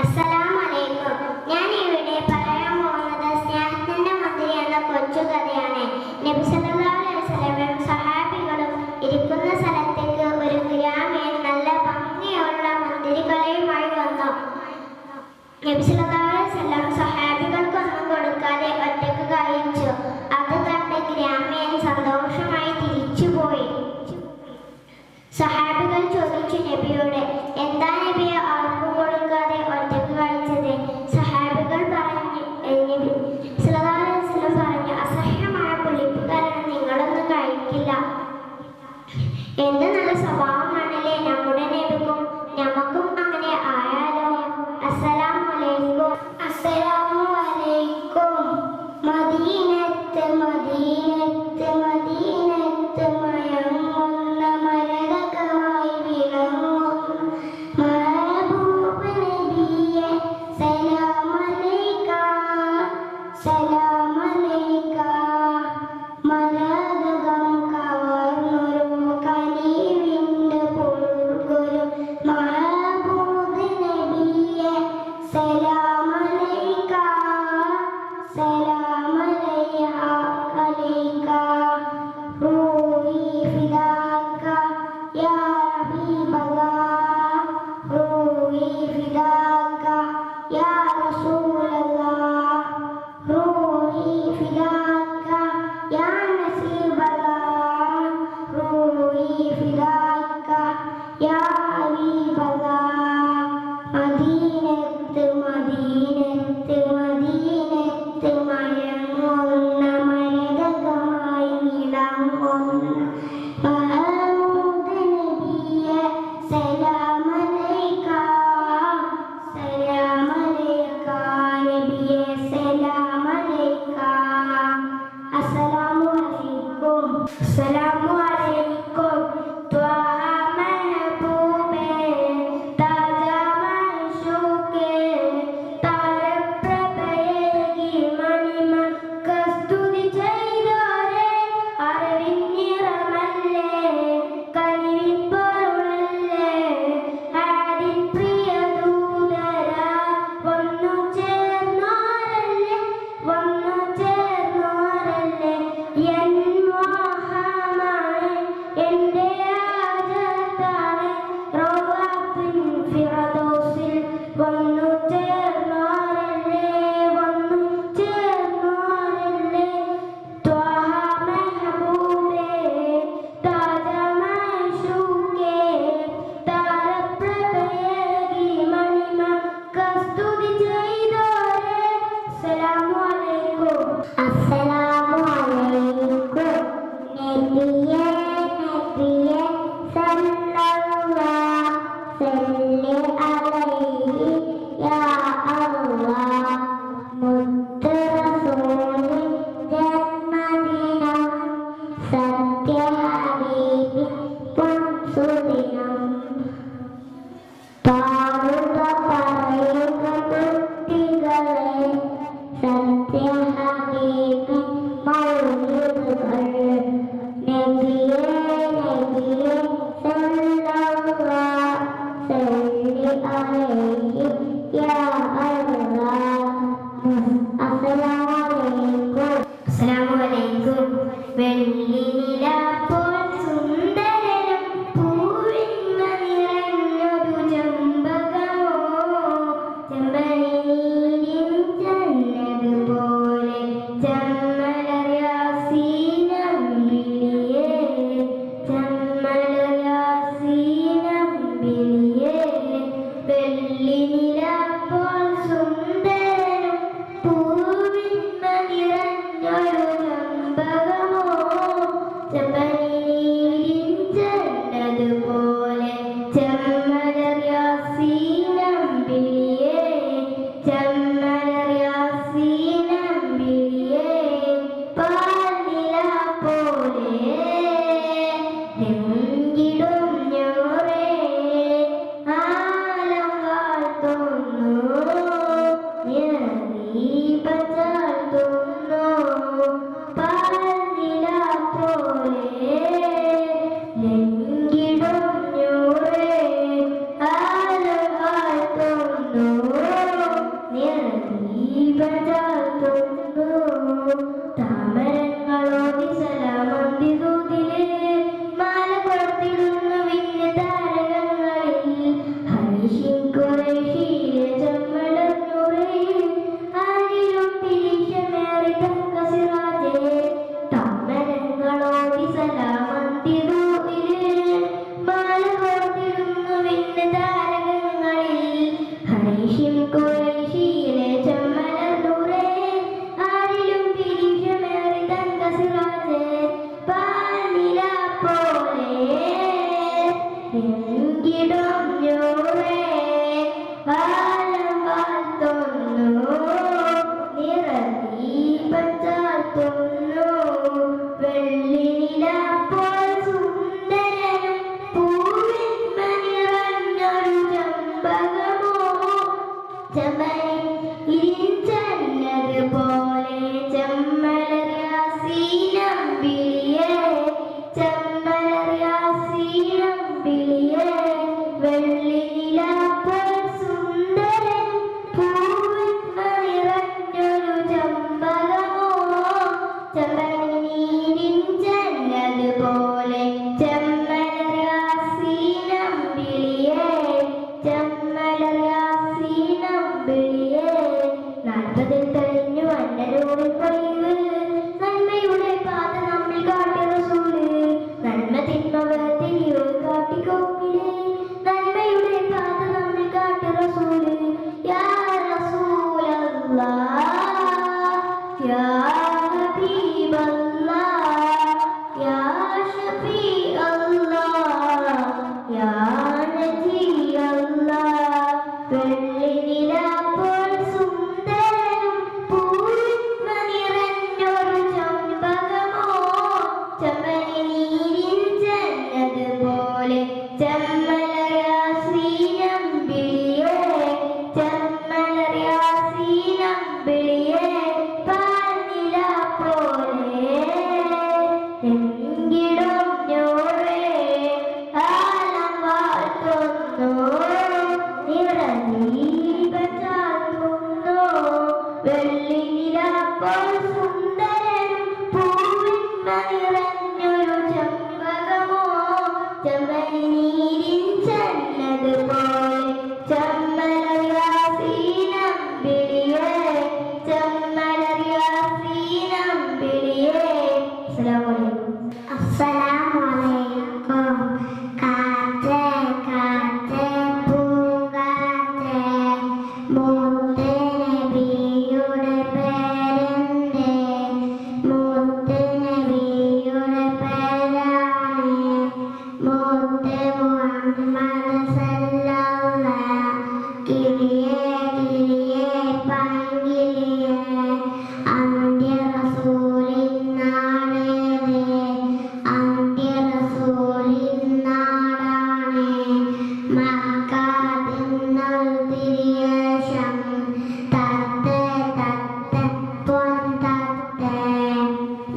അസ്സലാമു അലൈക്കും. ഞാൻ ഇവിടെ പറയാൻ പോകുന്നത് സ്നേഹത്തിന്റെ മുദ്ര എന്ന കൊച്ചു കഥയാണ്. നബി സല്ലല്ലാഹു അലൈഹി വസല്ലമയും സഹാബികളും ഇരിക്കുന്ന സ്ഥലത്തേക്ക് ഒരു ഗ്രാമീൺ നല്ല ഭംഗിയുള്ള മുന്തിരിക്കൊലയുമായി വന്നു. നബി സല്ലല്ലാഹു അലൈഹി വസല്ലം സഹാബികൾക്കൊന്നും കൊടുക്കാതെ ഒറ്റക്ക് കഴിച്ചു. അത് കണ്ട് ഗ്രാമീൺ സന്തോഷമായി തിരിച്ചുപോയി. സഹാബികൾ ചോദിച്ചു നബിയോട്, എന്താ നബിയെ ആർക്കും കൊടുക്കാതെ ഒറ്റക്ക് കഴിച്ചത്? സഹാബികൾ പറഞ്ഞു, നബി സല്ലല്ലാഹു അലൈഹി വസല്ലം പറഞ്ഞു, അസഹ്യമായ പുളിപ്പ് കാരണം നിങ്ങളൊന്നും കഴിക്കില്ല. എന്ത് നല്ല സ്വഭാവമാണല്ലേ നമ്മുടെ നബിക്കും. നമുക്കും അങ്ങനെ ആയാലോ? അസ്സലാമു അലൈക്കും. അസ്സലാമു അലൈക്കും. മദീനത്ത് മദീനത്ത് മദീനത്ത് മയങ്ങുന്ന മരതകമായി വിളങ്ങുന്ന മഹബൂബ് നബിയെ സലാം അലൈക സലാം അലൈക. മരതകം കവർന്നൊരു കനിവിൻ്റെ അസ്സലാമു അലൈക്കും ത്വാഹ മെഹബൂബേ താജ മൻശൂകേ താരപ്രഭയേകി മണിമക്ക സ്തുതി ചെയ്തോരേ അറിവിന്നിറമല്ലേ കനിവിൻ പൊരുളല്ലേ ആദിൻ പ്രിയ ദൂതരാ വന്നു ചേർന്നോരല്ലേ എൻ മോഹമാണ് എൻ്റെ ആജത്താണ് റൗളത്തുൽ ഫിർദൗസിൽ വന്നു ചേർന്നോരല്ലേ ത്വാഹ മെഹബൂബേ താജ മൻശൂകേ താരപ്രഭയേകി മണിമക്ക സ്തുതി ചെയ്തോരേ അസ്സലാമു അലൈക്കും. അസ്സലാമു അലൈക്കും നബിയേ സല്ലല്ലാഹു സല്ലി അലൈഹി യാ അല്ലാഹ് മുത്ത് റസൂലി ജന്മദിനം സത്യ ഹബീബി പൊൻസുദിനം പാടുക പറയുക കുട്ടികളെ സത്യ ഹബീബി മൗലിദുകൾ നബിയേ സല്ലല്ലാഹു സല്ലി അലൈഹി യാ അല്ലാഹ്. അസ്സലാമു അലൈക്കും. വെള്ളി നിലാപ്പോൾ സുന്ദരനും പൂവിന്മ നിറഞ്ഞൊരു ചെമ്പകമോ ചെമ്പനീരിൻ ചന്നതുപോലെ ചമ്മലർ യാസീനമ്പിളിയേ വെള്ളി നിലാപ്പോൾ സുന്ദരനും പൂവിന്മ നിറഞ്ഞൊരു ചെമ്പകമോ ചെമ്പനീരിൻ ചന്നതുപോലെ ചമ്മലർ യാസീനമ്പിളിയേ പാൽനില പോലെ നെഞ്ചിടും ഞോറേ ആലം വാഴ്ത്തുന്നു ദീപം ചാർത്തുന്നു പാൽനില പോലെ നെഞ്ചിടും ഞോറേ ആലം വാഴ്ത്തുന്നു ദീപം ചാർത്തുന്നു താമരങ്ങളോടി സലാമന്തിതൂതിലെ മാല കൊടുത്തിടുന്നു വിണ്ണ് താരകങ്ങളിൽ ഹരീഷിൻ ഖുറൈശിയിലെ ചമ്മളന്നൂറയിൽ ആരിലും പിരിശമേറി തങ്കസിറാജേ താമരങ്ങളോടി സലാമന്തിതൂതിലെ മാല കൊടുത്തിടുന്നു വിണ്ണ് താരകങ്ങളിൽ ഹരീഷിൻ ഖുറൈശിയിലെ ചമ്മളന്നൂറേ ആരിലും പിരിശമേറി തങ്കസിറാജേ പാൽനില പോലെ എങ്കിടും ഞോറേ ആലം വാഴ്ത്തുന്നു നിറദീപം ചാർത്തുന്നു വെള്ളി നിലാപ്പോൾ സുന്ദരനും പൂവിന്മ നിറഞ്ഞൊരു ചെമ്പകമോ ചെമ്പനീരിൻ ചന്നതുപോലെ ചമ്മലർ യാസീനമ്പിളിയേ വെള്ളി നിലാപ്പോൾ സുന്ദരനും പൂവിന്മ നിറഞ്ഞൊരു ചെമ്പകമോ ചെമ്പനീരിൻ ചന്നതുപോലെ ചമ്മലർ യാസീനമ്പിളിയേ 40 കഴിഞ്ഞു അന്നരോട് പതിവ് നന്മയുടെ പാത നമ്മിൽ കാട്ടിയ റസൂല് നന്മ തിന്മ വേർതിരിവ് കാട്ടിക്കോങ്ങിലേ നന്മയുടെ പാത നമ്മിൽ കാട്ടിയ റസൂല് യാ റസൂലല്ലാഹ് യാ ഹബീബല്ലാഹ് യാ ഷഫീഅല്ലാഹ് യാ നബിയല്ലാഹ് വെള്ളി നിലാപ്പോൾ സുന്ദരനും പൂവിന്മ നിറഞ്ഞൊരു ചെമ്പകമോ ചെമ്പ നിറഞ്ഞൊരു ചെമ്പകമോ ചെമ്പനീരിൻ ചന്നതുപോലെ ചെമ്മലറിയാസീനമ്പിളിയേ ചെമ്മലറിയാസീനമ്പിളിയേ. അസ്സലാമു അലൈക്കും. കാറ്റേ കാറ്റേ പൂങ്കാറ്റേ മുത്ത് നബിയുടെ പേരെന്തേ മുത്ത് നബിയുടെ പേരാണ് മുത്ത് മുഹമ്മദ് സല്ലല്ലാഹു കിളിയേ കിളിയേ പൈങ്കിളിയേ അന്ത്യ റസൂലിൻ നാടേത് അന്ത്യ റസൂലിൻ നാടാണ് മക്ക തിന്നൊരു തിരിയേശം തത്തേ തത്തേ പൊൻ തത്തേ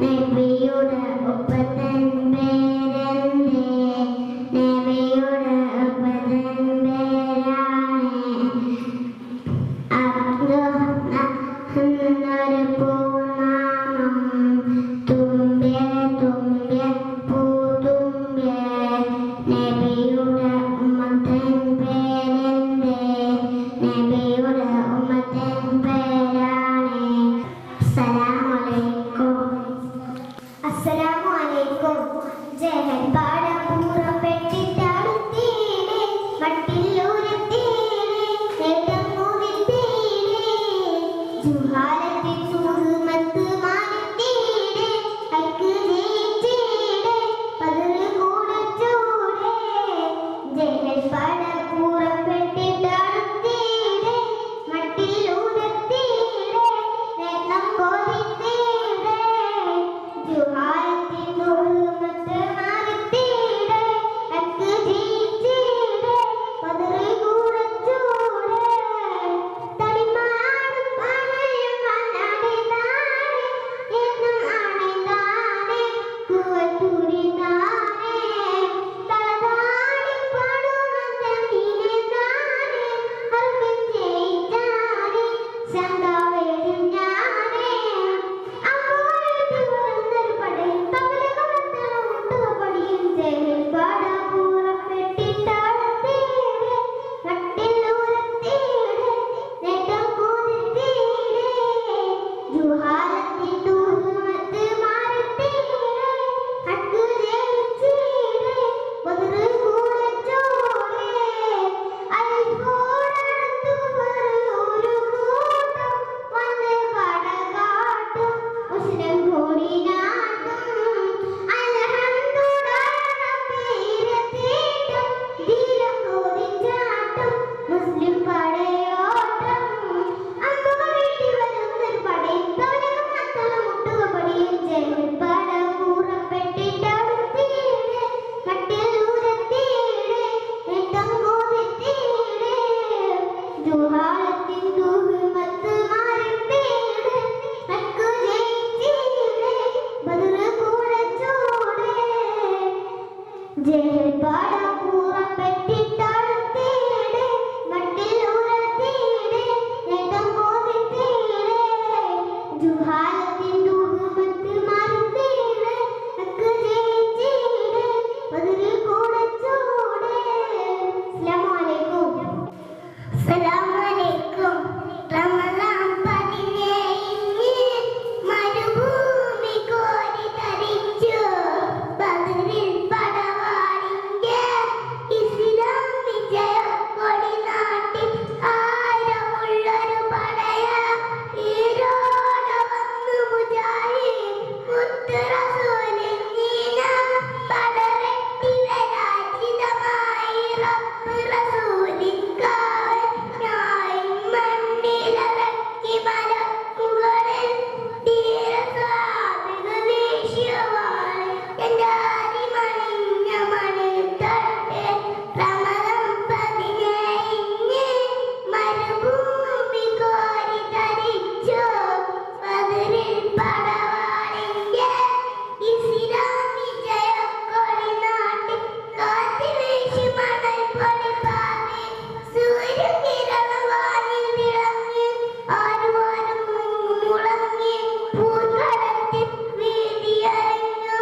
നബിയുടെ ഉപ്പത്തൻ പേരെന്തേ നബിയുടെ ഉപ്പത്തൻ പേരാണ് എന്നൊരു പൂനാമം തുമ്പേ തുമ്പേ പൂതുമ്പേ നബിയുടെ ഉമ്മത്തൻ പേരെന്തേ നബിയുടെ ഉമ്മത്തൻ പേരാണ്. അസ്സലാമു അലൈക്കും. ജഹൽ പാടം പൂറപ്പെട്ടിട്ടടുത്തീടെ മട്ടില്ലൂരത്തീടെ നേട്ടം കൂടിത്തീടെ ജുഹാലത്തിൽ സുഹൃമത്ത് മാനത്തീടെ അക്ക് ജയിച്ചീടെ പതിറ് കൂടച്ചൂടെ ജഹൽ പാടം പൂറപ്പെട്ടിട്ടടുത്തീടെ മട്ടില്ലൂരത്തീടെ നേട്ടം കോതിത്തീടെ ജുഹാലത്തിൽ സുഹൃമത്ത് മാനത്തീടെ അക്ക് ജയിച്ചീടെ പതിറ് കൂടച്ചൂടെ തടിമാടും പണയും മണ്ണടിതാനെ എന്നും ആണിതാനെ കുവത്തൂരിതാനെ തലതാടി പാടുമന്തമീനെതാനെ അർക്കും ജയിച്ചാനെ ശങ്കാവേരും ഞാനെ അപ്പോഴേക്ക് വരുന്നൊരു പടയും തമിഴകമത്തണം മുട്ടുകപ്പടിയും ജയിൽ പാടാപൂറപ്പെട്ടിട്ടടുത്തീടെ നട്ടില്ലൂരത്തീടെ നേട്ടം കൂതിത്തീടെ ജുഹാലത്തിൽ തൂഹുമത്ത് മാറിത്തീടെ അക്ക് ജയിച്ചീടെ പതിറ് കൂടച്ചോടെ അൽഫോടടുത്തു ഒരു കൂട്ടം വന്ന് പടകാട്ടും മുസ്ലിം കൂടിനാട്ടും അൽഹംദുലില്ലാഹ് തീരത്തീട്ടും ധീരം കോതിച്ചാട്ടും മുസ്ലിം പടയോട്ടം അമ്പുകൾ വീട്ടി വരുന്നൊരു പടയും തവനകം മത്തളം മുട്ടുകപ്പടിയും ജയിൽ പട പൂറപ്പെട്ടിട്ടടുത്തീടെ മട്ടില്ലൂരത്തീടെ നേട്ടം കോതിത്തീടെ ജുഹാലത്തിൻ തൂഹുമത്ത് മാറിത്തീടെ അക്ക് ജയിച്ചീടെ പതിറ് കൂടച്ചൂടെ ജയിൽ പാട പൂറപ്പെട്ടിട്ടടുത്തീടെ മട്ടില്ലൂരത്തീടെ നേട്ടം കോതിത്തീടെ ജുഹാലത്തിൻ തൂഹുമത്ത് മാറിത്തീടെ അക്ക് ജയിച്ചീടെ പതിറ് കൂടച്ചൂടെ. അസ്സലാമു അലൈക്കും. റമളാൻ 17 മരുഭൂമി കോരി തരിച്ചു ബദറിൽ പടവാളിന്റെ ഇസ്ലാം വിജയ കൊടി നാട്ടിൽ ആരമുള്ളൊരു പടയ ഈരോട വന്നു മുജാഹിദ് മുത്ത് റസൂലിൻ നീന പടവെട്ടി വരാജിതമായി റബ്ബ് റസൂലിൻ കാവൽ ഞായി മണ്ണിലടക്കി മലക്കുകളിൽ തീരസാമിക വീശുവാൻ എൻ്റെ അരിമണിഞ്ഞ മണിത്തട്ടെ റമളാൻ 17 മരുഭൂമി കോരി തരിച്ചു ബദറിൽ പടവാളിന്റെ ഇസ്ലാം വിജയ കൊടി നാട്ടിൽ കാറ്റ് വീശി മണൽ പൊടി പാറി സൂര്യകിരണം വാനിൽ വിളങ്ങി ആരുവാനും മുളങ്ങി പൂക്കടത്തിൽ വീതിയറിഞ്ഞു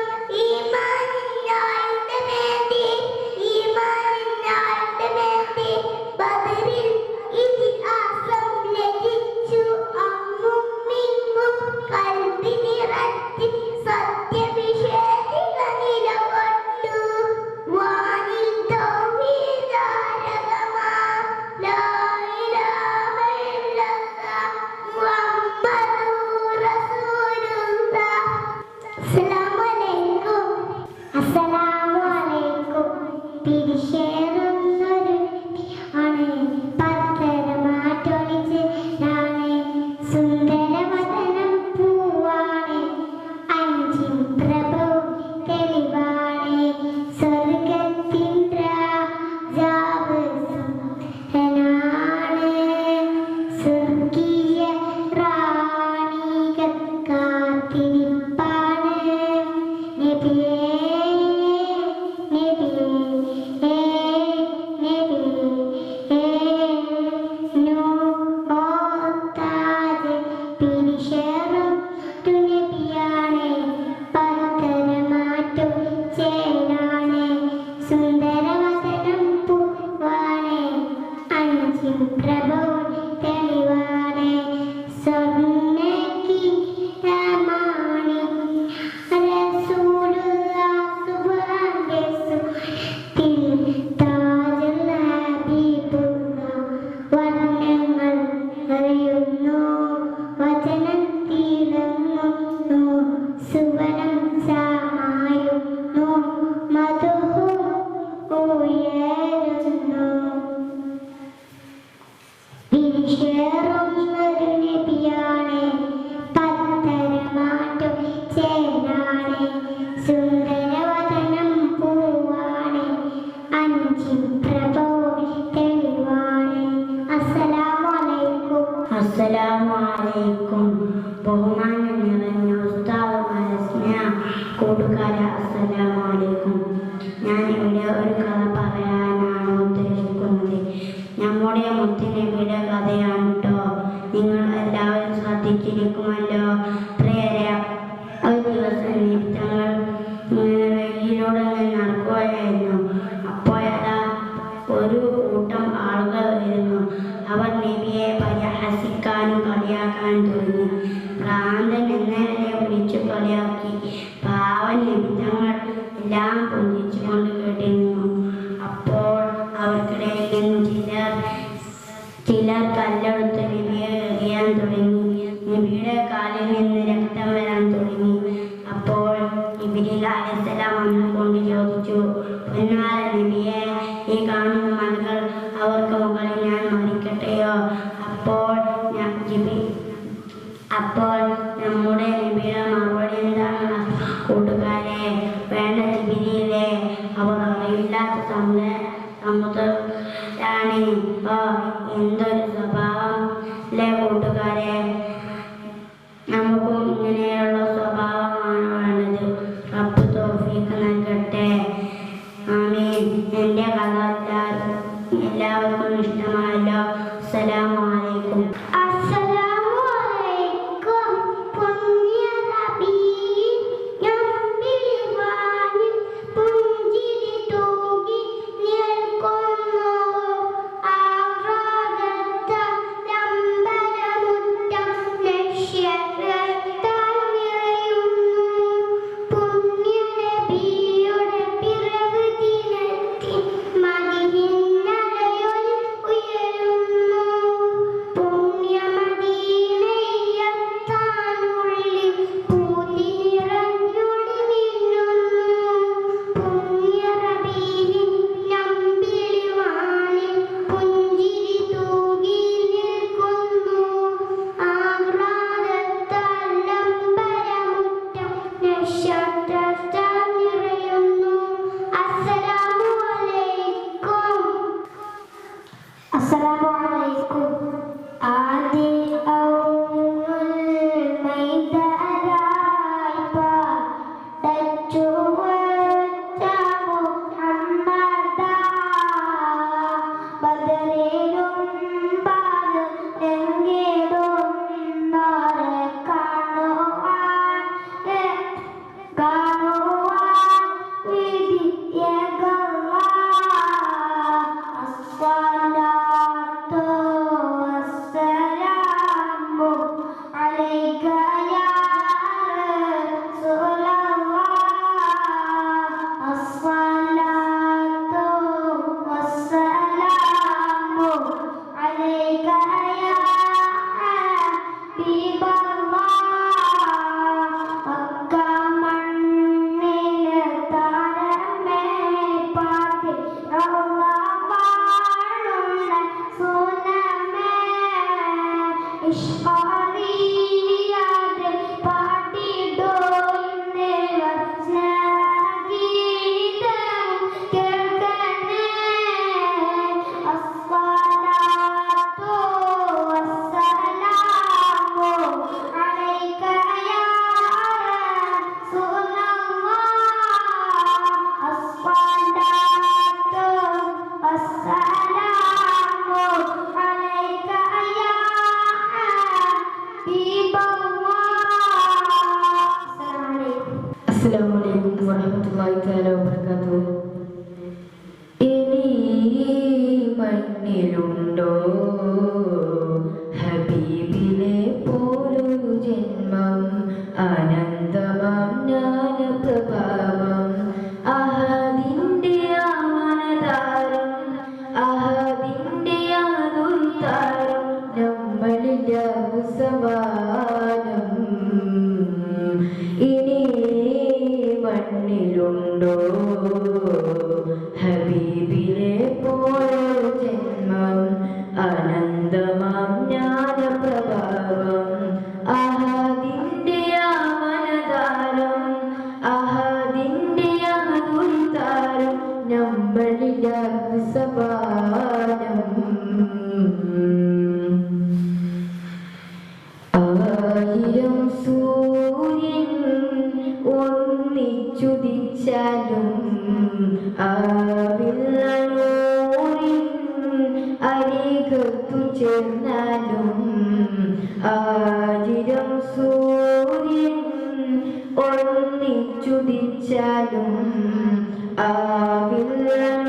കൂട്ടുകാരെ അസ്സലാമു അലൈക്കും. ഞാൻ ഇവിടെ ഒരു കഥ പറയാനാണ് ഉദ്ദേശിക്കുന്നത്. നമ്മുടെ മുത്തുനബിയുടെ കഥയാണ് കേട്ടോ. നിങ്ങൾ എല്ലാവരും ശ്രദ്ധിച്ചിരിക്കുമല്ലോ. പ്രിയരെ, ഒരു ദിവസം നിമിത്തങ്ങൾ വെയിലൂടെ നടക്കുകയായിരുന്നു. അപ്പോഴതാ ഒരു കൂട്ടം ആളുകൾ വരുന്നു. അവർ നബിയെ പരിഹസിക്കാനും കളിയാക്കാനും തുടങ്ങി. ഭ്രാന്തൻ എന്നവരെ വിളിച്ചു കളിയാക്കി. പാവൻ നിമിത്തങ്ങൾ എല്ലാം പുഞ്ചിച്ചുകൊണ്ട് കേട്ടിരുന്നു. അപ്പോൾ അവർക്കിടയിൽ നിന്ന് ചിലർ കല്ലെടുത്ത് നബിയെ എറിയാൻ തുടങ്ങി. നബിയുടെ കാലിൽ നിന്ന് രക്തം വരാൻ തുടങ്ങി. അപ്പോൾ ജിബ്രീൽ അലൈഹിസ്സലാം വന്നുകൊണ്ട് ചോദിച്ചു, പൊന്നാര നബിയെ, ഈ കാണുന്ന മലകൾ അവർക്ക് മുകളിൽ ഞാൻ മരിക്കട്ടെയോ? അപ്പോൾ നമ്മുടെ നബിയുടെ മറുപടി എന്താണ് കൂട്ടുകാരെ? വേണ്ട ജിബ്രീലേ, അവർ അറിയില്ലാത്ത സമുദ്രമാണ്. എന്തൊരു സ്വഭാവം അല്ലേ കൂട്ടുകാരെ? നമുക്കും ഇങ്ങനെയുള്ള സ്വഭാവമാണ് വേണ്ടത്. റബ്ബ് തൗഫീഖ് നൽകട്ടെ. ആമീൻ. എൻ്റെ കഥ എല്ലാവർക്കും ഇഷ്ടമായല്ലോ. അസ്സലാമു അലൈക്കും. Assalamualaikum warahmatullahi wabarakatuh. Ini മണ്ണിലുണ്ടോ ഹബീബിനെ പോലൊരു ജന്മം, അനന്തമാം ജ്ഞാനപ്രഭാവം, അഹദിന്റെ ആമനതാരം, അഹദിന്റെ ആദുർതാരം, നമ്മളില്ല സമാനം. ഇനി മണ്ണിലുണ്ടോ ഹബീബിനെ പോലൊരു ജന്മം, അനന്തമാം ജ്ഞാനപ്രഭാവം, അഹദിന്റെ ആമനതാരം, അഹദിന്റെ ആദുർതാരം, നമ്മളില്ല സമാനം. ആയിരം സൂര്യൻ ഒന്നിച്ചു സ്തുതിച്ചാലും ആവില്ലൂരിൻ അരികത്തു ചേർന്നാലും ആയിരം സൂര്യൻ ഒന്നിച്ചുദിച്ചാലും ആവില്ലൂരിൻ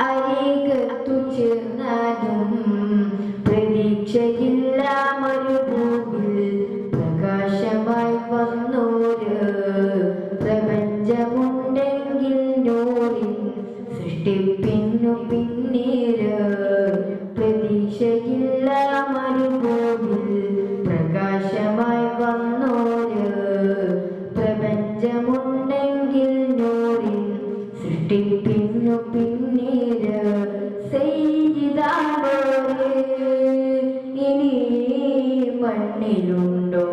അരികത്തു ചേർന്നാലും പ്രതീക്ഷയില്ല മരുഭൂമിൽ പ്രകാശമായി വന്നോര് പ്രപഞ്ചമുണ്ടെങ്കിൽ നൂറിൻ സൃഷ്ടിപ്പിന്നു പിന്നീട് പ്രതീക്ഷയില്ല മരുഭൂമിൽ പ്രകാശമായി വന്നോര് പ്രപഞ്ചമുണ്ടെങ്കിൽ നൂറിൻ സൃഷ്ടിപ്പിന്നു പിന്നീട് ചെയ്താലോര് ഇനി മണ്ണിലുണ്ടോ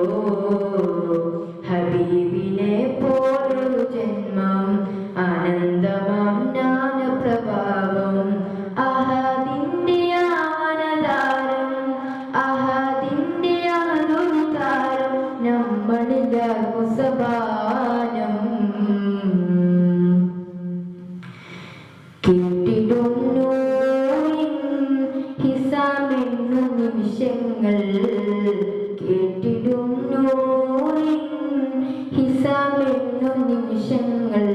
ഹബീബിനെ പോലൊരു ജന്മം ആനന്ദമാം ജ്ഞാനപ്രഭാവം അഹദിന്റെ ആവനതാരം അഹദിന്റെ അനുതാരം നമ്മളിലാകും സബാനം കേട്ടിടുന്നു ഹിസാമെന്നു നിമിഷങ്ങൾ കേട്ടിടുന്നു ഹിസാമെന്നു നിമിഷങ്ങൾ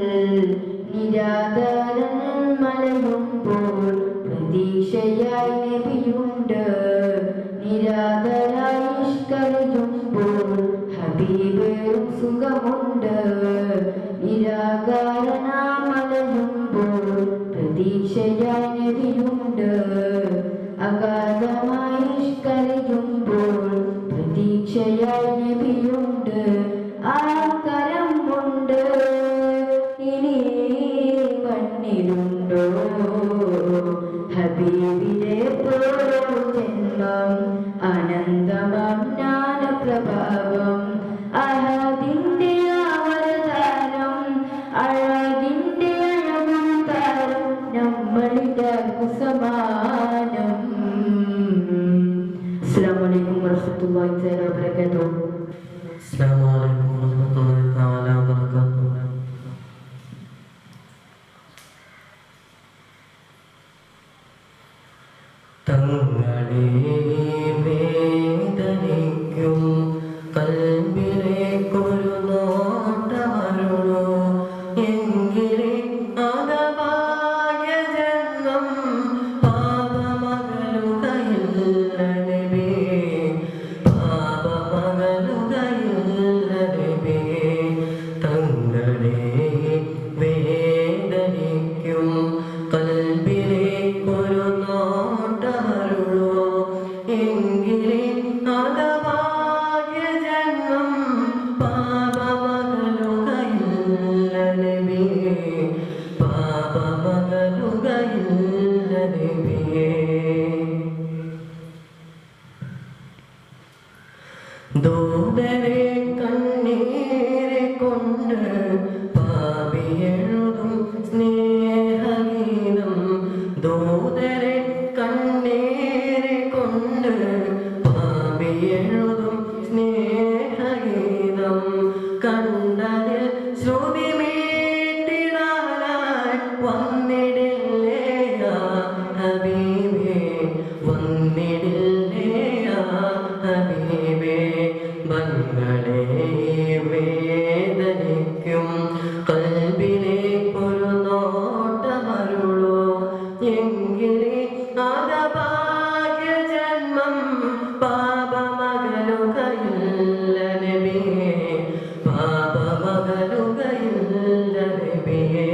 നിരാധാരൻ മലയുമ്പോൾ പ്രതീക്ഷയായി നബിയുണ്ട് നിരാധരായി നിഷ്കരിക്കുമ്പോൾ ഹബീബേറും സുഖമുണ്ട് നിരാകാരനാമലയുമ്പോൾ പ്രതീക്ഷയായി നബിയുണ്ട് അഗാധമായി നിഷ്കരിക്കുമ്പോൾ പ്രതീക്ഷയായി നബിയുണ്ട് ആകരം കൊണ്ട് ഇനി മണ്ണിലുണ്ടോ ഹബീബിലെ പോലൊരു ജന്മം അനന്തമാം ജ്ഞാനപ്രഭാവം അഹദിന്റെ അവതാരം അഴകിന്റെ അഴകുതാരം നമ്മളിലാകും സമാനം. അസ്സലാമു അലൈക്കും വറഹ്മത്തുള്ളാഹി തആല വബറകാതുഹു. അസ്സലാമു അലൈക്കും വറഹ്മത്തുള്ളാഹി തആല വബറകാതുഹു. തങ്ങളെ വേദനിക്കും കൽബിലേക്കൊരു നോട്ടമരുളൂ എങ്കിലേ അകഭാഗ്യ ജന്മം പാപമകലുകയില്ല നബി പാപമകലുകയില്ല നബി തങ്ങളെ വേദനിക്കും കൽബിലേക്കൊരു നോട്ടമരുളൂ എങ്കിലേ അകഭാഗ്യ ജന്മം പാപമകലുകയില്ല നബി പാപമകലുകയില്ല നബിയേ. ദൂതരെ കണ്ണീരെ കൊണ്ട് പാപിയെഴുതും സ്നേഹഗീതം ദൂതരെ കണ്ണീരെ കൊണ്ട് പാപിയെഴുതും സ്നേഹഗീതം കണ്ടതിൽ ശ്രുതി മീട്ടിടാനായി വന്നിടില്ലേ ഹബീബേ വന്നിടില്ലേ ഹബീബേ ബങ്ങളെ വേദനിക്കും കൽബിലേക്കൊരു നോട്ടമരുളൂ എങ്കിലേ അകഭാഗ്യ ജന്മം പാപമകലുകയില്ല നബിയേ പാപമകലുകയില്ല നബിയേ.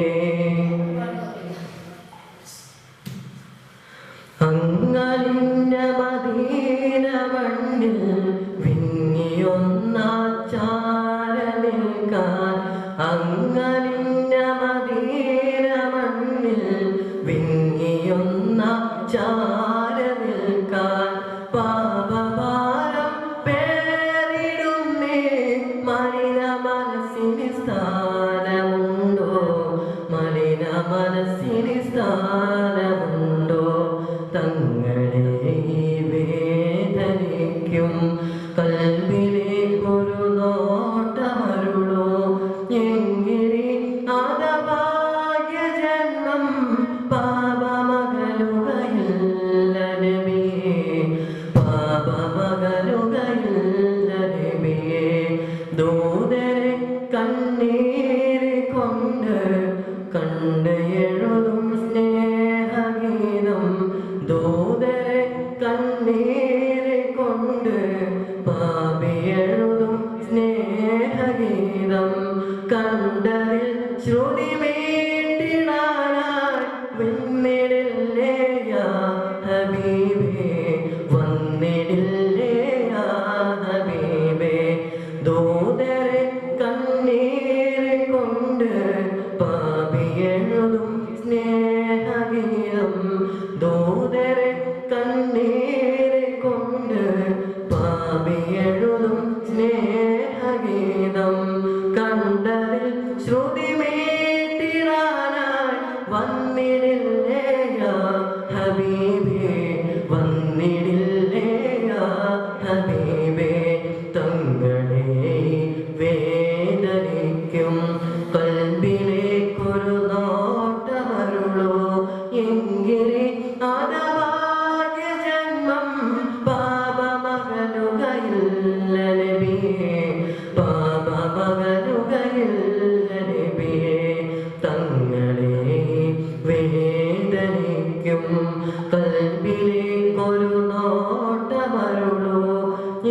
അങ്ങലിഞ്ഞ മദീന മണ്ണിൽ വിങ്ങിയൊന്നാചാര നിൽക്കാൻ അങ്ങലിഞ്ഞ മദീന മണ്ണിൽ വിങ്ങിയൊന്നാചാര നിൽക്കാൻ പാപഭാരം പേരിടുന്നേ മലിന മനസ്സിന് സ്ഥാനമുണ്ടോ മലിന മനസ്സിന് സ്ഥാനമുണ്ടോ തങ്ങളെ വേദനിക്കും കൽബിലേക്കൊരു നോട്ടമരുളോ കണ്ടതിൽ ശ്രുതി മേട്ടിടാനായി വന്നിടില്ലേ യാ ഹബീബേ വന്നിടില്ലേ യാ ഹബീബേ ദൂതരെ കണ്ണീരെ കൊണ്ട് പാപിയെഴുതും സ്നേഹഗീതം ദൂതരെ കണ്ണീരെ കൊണ്ട് പാപിയെഴുതും സ്നേഹഗീതം കണ്ടതിൽ ശ്രുതി മേട്ടിടാനായി വന്നിടില്ലേ യാ ഹബീബേ വന്നിടില്ലേ യാ ഹബീബേ തങ്ങളെ വേദനിക്കും കൽബിലേക്കൊരു നോട്ടമരുളോ എങ്കിലേ അനഭാഗ്യ ജന്മം പാപമകലുകയില്ല നബിയേ പാപമകലുകയില്ല നബിയേ തങ്ങളെ വേദനിക്കും കൽബിലേക്കൊരു നോട്ടമരുളോ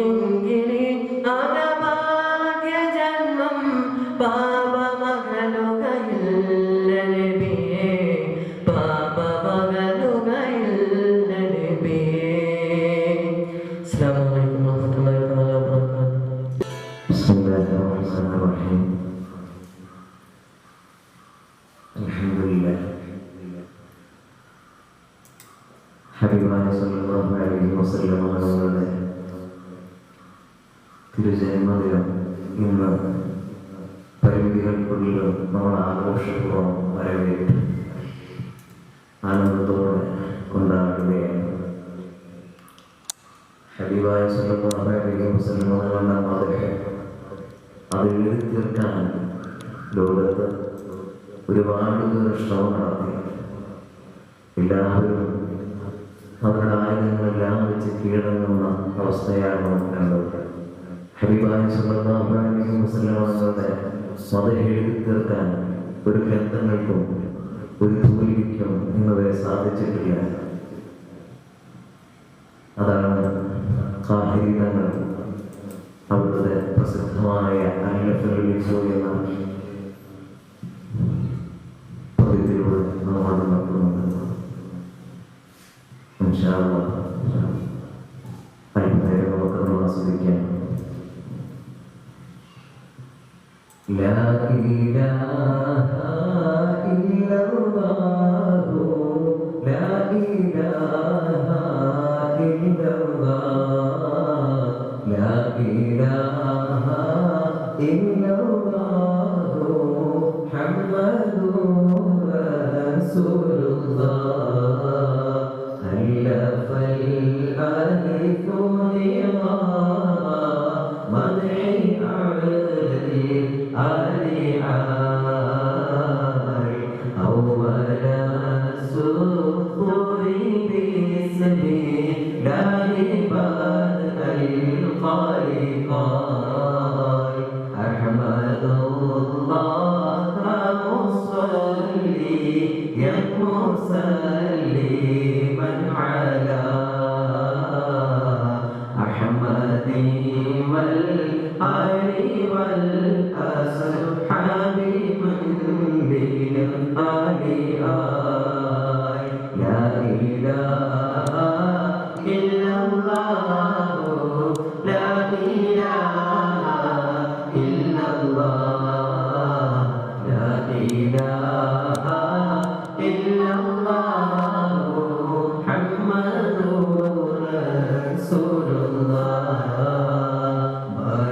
എങ്കിലേ അനഭാഗ്യ ജന്മം പാപമകലുകയില്ല നബിയേ പാപമകലുകയില്ല നബിയേ അസ്സലാമു അലൈക്കും വറഹ്മത്തുള്ളാഹി വബറകാതുഹു ബിസ്മില്ലാഹിർറഹ്മാനിർറഹീം അൽഹംദുലില്ലാഹ് ഹബീബായ സല്ലല്ലാഹു അലൈഹി വസല്ലം അവരുടെ തിരുജന്മദിനം ഇന്ന് പരിമിതികൾക്കുള്ളിൽ നമ്മൾ ആഘോഷപൂർവ്വം വരവേറ്റ് ആനന്ദത്തോടെ കൊണ്ടാടുകയാണ്. ഹബീബായ സല്ലല്ലാഹു അലൈഹി വസല്ലം അവരുടെ മാതൃക അത് എഴുതി തീർക്കാൻ ലോകത്ത് ഒരുപാട് ശ്രമം നടത്തി. എല്ലാവരും അവരുടെ ആയുധങ്ങളെല്ലാം വെച്ച് കീഴടങ്ങുന്ന അവസ്ഥയാണ് കണ്ടത്. ഹബീബായ സല്ലല്ലാഹു അലൈഹി വസല്ലം അവരുടെ മതം എഴുതി തീർക്കാൻ ഒരു ഗ്രന്ഥങ്ങൾക്കും ഒരു തൂലിക്കും ഇന്നുവരെ സാധിച്ചിട്ടില്ല. അതാണ് ഖാഹിരീതങ്ങൾ അവിടുത്തെ പ്രസിദ്ധമായ അൽഫുലിസു എന്ന പദ്യത്തിലൂടെ നമ്മൾ നടത്തുന്നുണ്ട്. ഇൻഷാ അല്ലാഹ് അല്പനേരം നമുക്ക് ആസ്വദിക്കാം. ലാ ഇലാഹ ഇല്ലല്ലാഹു ലാ ഇലാഹ ഇല്ലല്ലാഹ് ലാ ഇലാഹ ഇല്ലല്ലാഹു മുഹമ്മദുർ റസൂലുള്ളാഹ് അല്ലഫൽ അലിഫു നിവാ മദ്ഹി Ali Ali awwala sufuri bismi la ibad al-khaliqai ahmadullah musalli ya musalliman ala ahmadi wal ali wal أصحاب من بين الآلهات لا إله إلا الله لا إله إلا الله لا إله إلا الله محمد رسول الله لا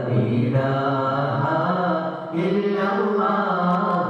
إله إلا الله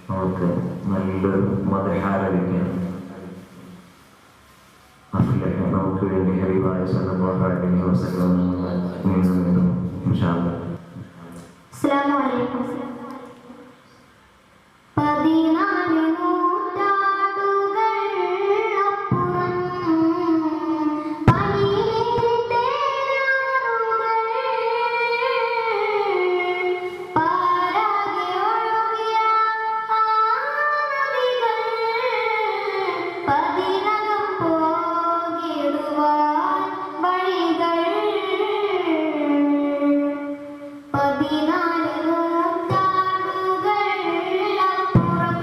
നമുക്ക് നല്ലൊരു മദഹാരവിക്കാൻ നമുക്ക് വേണ്ടി ഹബീബായ സല്ലല്ലാഹു അലൈഹി വസല്ലം നീങ്ങുന്നു ഇൻഷാ അല്ലാഹ്. അസ്സലാമു അലൈക്കും. 14 നൂറ്റാണ്ടുകൾ അപ്പുറം പനിനീർത്തേനാറുകൾ പാരാകെ ഒഴുകിയ ആ നദികൾ പതിനകം പോകിടുവാൻ വഴികൾ 14 നൂറ്റാണ്ടുകൾ അപ്പുറം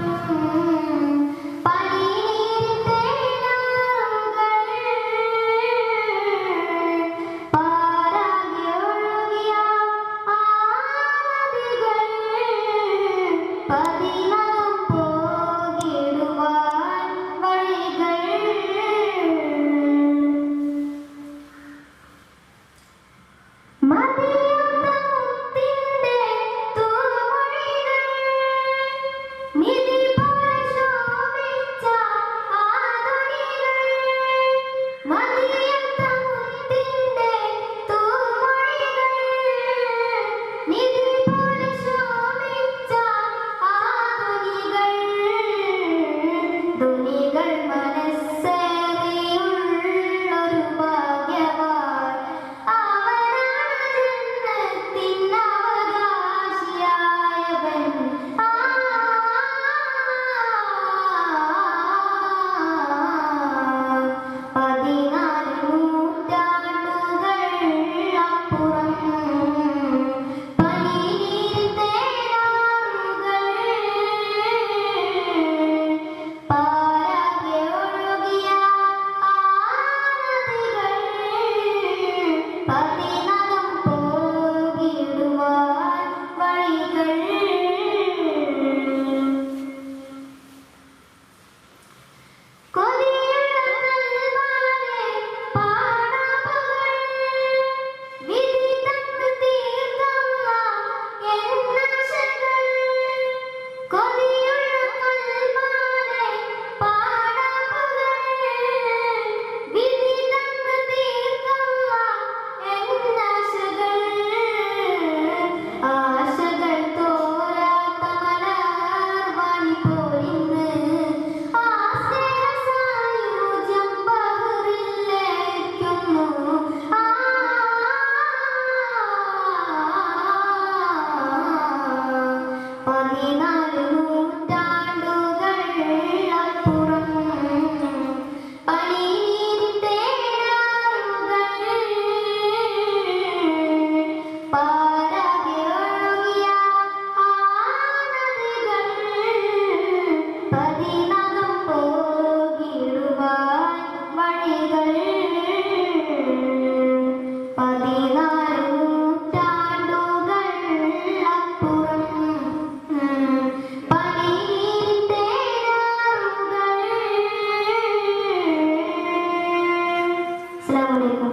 അസ്സലാമു അലൈക്കും.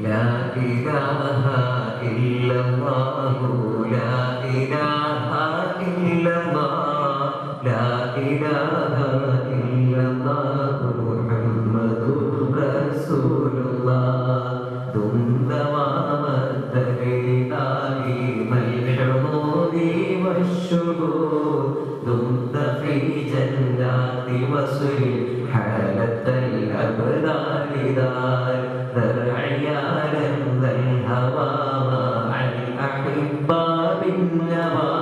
ലാ ഇലാഹ ഇല്ലല്ലാഹു ലാ ഇലാഹ ഇല്ലല്ലാഹ് ലാ ഇലാഹ ഇല്ലല്ലാഹു മുഹമ്മദുർ റസൂലുള്ളാഹ് ദുംദമാമത്തരിദാഹി മൽഹമൂദി വശുഹൂദ് ദുംദ ഫീ ജന്നാതി വസ്രി ഹാലത്തൽ അബ്ദാലി ദാൽ درعيانا ذا الهوى مع الأحباب النوى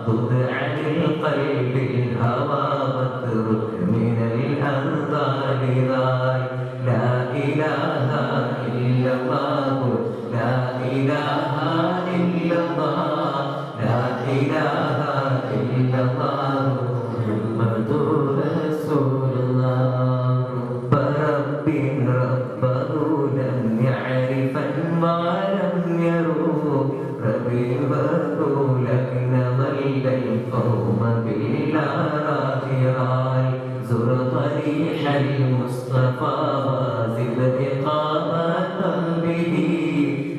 ضد عن القلب الهوى واترك من الأنظار ذاك لا إله إلا الله لا إله إلا الله لا إله إلا الله محمد رسول الله رب ربه لم يعرفا ما لم يروه ربيبه لكن مل القوم بلا راجعان زر طريح المصطفى وزد إقامة به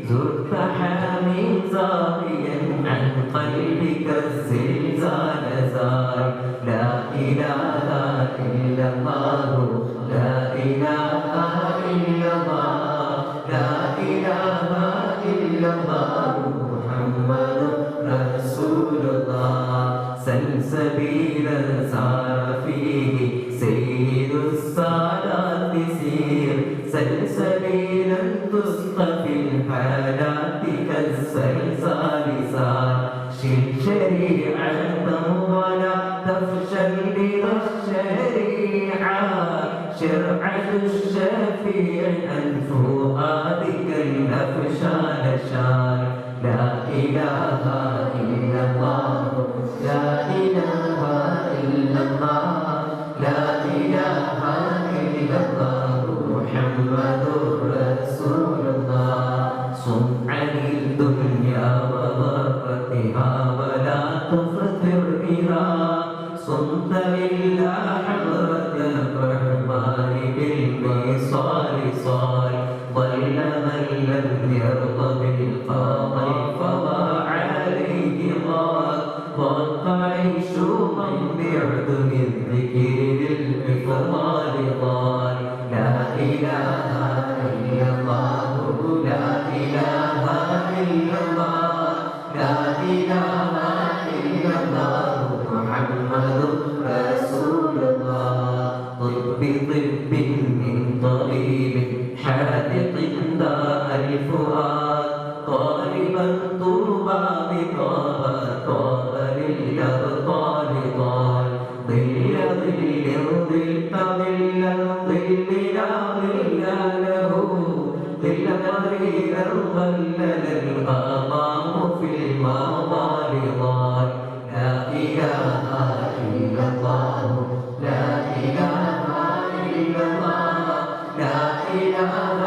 زرت حامي زاويا عن قلبك الزلزال زال لا إله إلا الله لا إله إلا الله لا إله إلا الله محمد رسول الله سلسبيلا سار فيه سيد السادات سير سلسبيلا تسقى في الحالات كالسلسال سار شل شريعة ولا تفشل بلا الشريعة شرعة الشفيع عن فؤادك الأفشال شار لا إله إلا الله لا إله إلا الله لا إله إلا الله محمد رسول الله صم عن الدنيا وضرتها ولا تفطر بها صمت إلا حضرة الرحمن بالوصال صال ضل من لم يرض بالقاضي فضى عليه ضال ضاق عيش من بعدم الذكر للإفضال ضال لا إله إلا الله لا إله إلا الله لا إله إلا الله محمد رسول الله طب طب من طبيب حادق داء الفؤاد طالبا طوبى بطابى طابى للأبطال طال ظل ظل ظلت ظلا ظل لا ظل له ظل قريبا ظلل الغمام في المظال ضال لا إله إلا الله لا إله إلا الله لا إله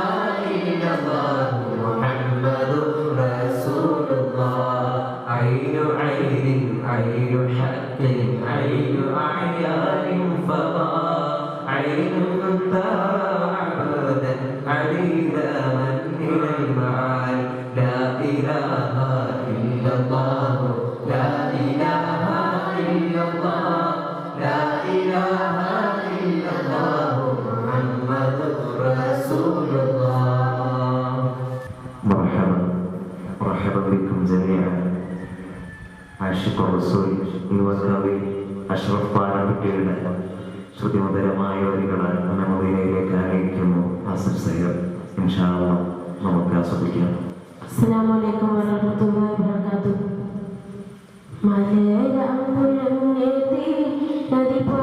إلا الله محمد رسول الله عين عين عين حق عين أعيان فضاء عين عبدا عريدا من إلى المعال لا إله إلا الله لا إله إلا الله لا إله إلا الله محمد رسول الله مرحبا بكم جميعا عاشق الرسول യുവകവി അഷ്റഫ് പാറക്കുട്ടിയുടെ ശ്രുതിമധുരമായ വരികളാൽ നമ്മെ മദീനയിലേക്ക് ആനയിക്കുന്നു ആശംസകൾ. ഇൻഷാ അല്ലാഹ് നമുക്ക് ആസ്വദിക്കാം. അസ്സലാമു അലൈക്കും വറഹ്മത്തുള്ളാഹി വബറകാതുഹു. മലരമ്പുഴങ്ങേത്തി നദി പോ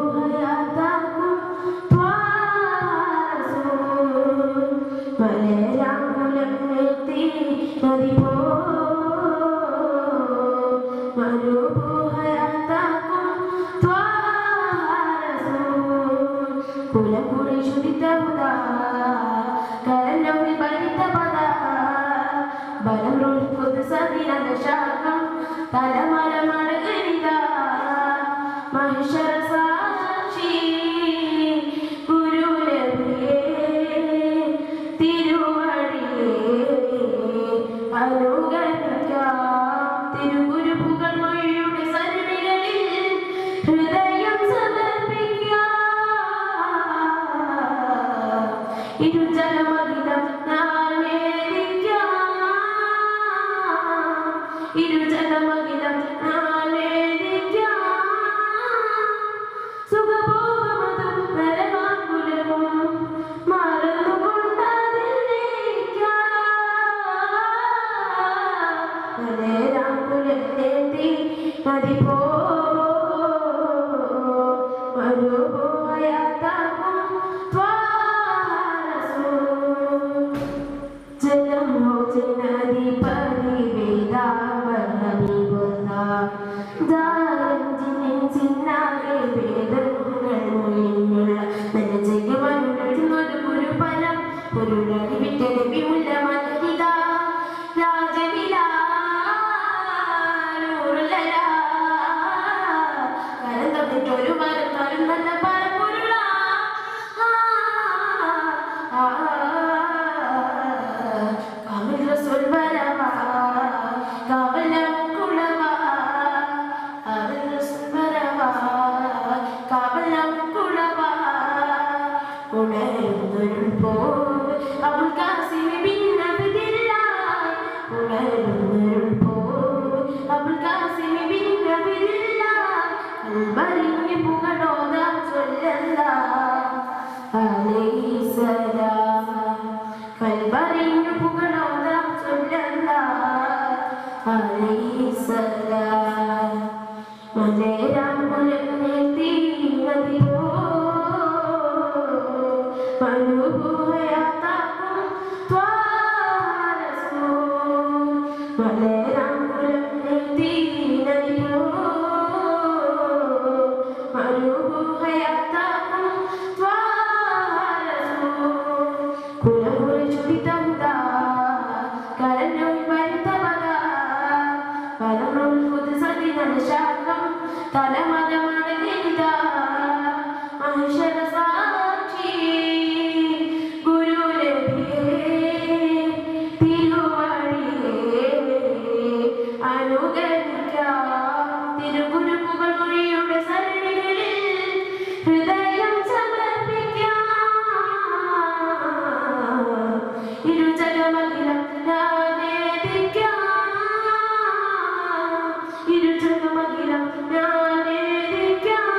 മരുഹയാതാകും ത്വാറസൂൽ മലരമ്പുഴങ്ങേത്തി നദി പോ മരുഹയാതാകും ത്വാറസൂൽ കുലകുറി ശുദ്ധിതവുദാ കരനൗഹി ബലിതപദാ ബലം റുൽഖുദ് സദിനദ ശാകം തലമല മടഗരിദാ മഹിഷര സാ ഇരുജലമകിലം നാലേരിക്കാം ഇരുജലമകിലം നാലേരിക്കാം സുഖഭോഗമതും നരകാകുലവും മറന്നുകൊണ്ടതിലേക്കാം നരേരാകുലത്തേത്തി നദി പോ ഒരു മരത്താലും നല്ല പരപ്പൊരുള കാമിൽ റസൂൽ വരവാ കാവലം കുളവാ കാമിൽ റസൂൽ വരവാ കാവലം കുളവാ ഉണരുന്നൊരു പോ അബുൽ ഖാസിം ബിൻ അബ്ദില്ലാഹ് ഉണരുന്നൊരു പോ അബുൽ ഖാസിം ബിൻ അബ്ദില്ലാഹ് കൽബറിഞ്ഞ് പുകഴോതാം സ്വല്ലല്ലാഹ് അലൈഹിസ്സലാം കൽബറിഞ്ഞ് പുകഴോതാം സ്വല്ലല്ലാഹ് അലൈഹിസ്സലാം മലരാം മുലനെത്തി നദിയോ മനുഭൂയാതാക്കും ത്വാരസൂൽ മലരാം മുലനെത്തി നദിയോ മനുഭൂയാതാക്കും ത്വാരസൂൽ കുലകുറി ചുടിതമുദാ കരഞ്ഞൊഴി വരുത്തമത പരമുൾ പുതുസതിനൽ ശാഖം തലമതമാണ് നിനിത മഹിഷര സാക്ഷി ഗുരു നബിയേ തിരുവഴിയേ അനുഗമിക്കാം തിരുഗുരുക്കുകൾ കുഴിയുടെ സരണികളിൽ ഹൃദയം സമർപ്പിക്കാം ഇരുജലമകിലം ഞാനേദിക്കാം ഇരുജലമകിലം ഞാനേദിക്കാം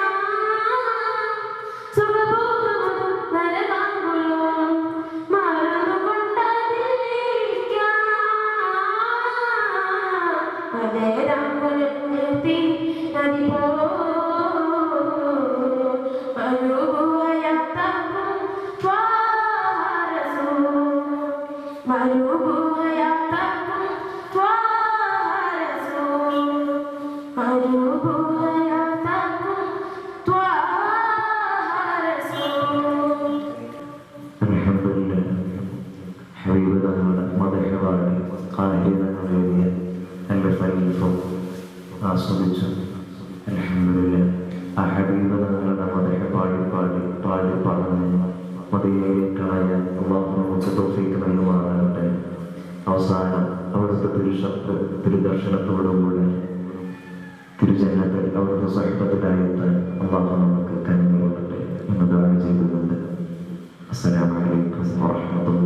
സുഖഭോഗമതും നരകാകുലവും മറന്നുകൊണ്ടതിലേക്കാം മലരാകുലത്തി നദി പോ മരുഭൂയാതാക്കും ത്വാരസൂൽ മരുഭൂയാതാക്കും ത്വാരസൂൽ മരുഭൂയാതാക്കും ത്വാരസൂൽ അൽഹംദുലില്ലാഹ് ഹബീബ് തങ്ങളുടെ മദഹപാടി കാലിതങ്ങളെഴുതിയ എൻ്റെ ഫരീഫും ആസ്വദിച്ചു. അൽഹംദുലില്ലാഹ് ആ ഹബീബ് തങ്ങളുടെ മദഹപാടി പാടുന്ന മദീനയിലേക്കായ അല്ലാഹു നമുക്ക് തൗഫീഖ് നൽകുമാറാകട്ടെ. അവസാനം അവിടുത്തെ തിരുദർശനത്തോടുകൂടെ തിരുജന്നത്തിൽ അവിടുത്തെ സ്വഹബത്തിലായിട്ട് അല്ലാഹു നമുക്ക് കനിഞ്ഞു കൊള്ളട്ടെ എന്ന് ദുആ ചെയ്തുകൊണ്ട് അസ്സലാമു അലൈക്കും വറഹ്മത്തുള്ളാഹി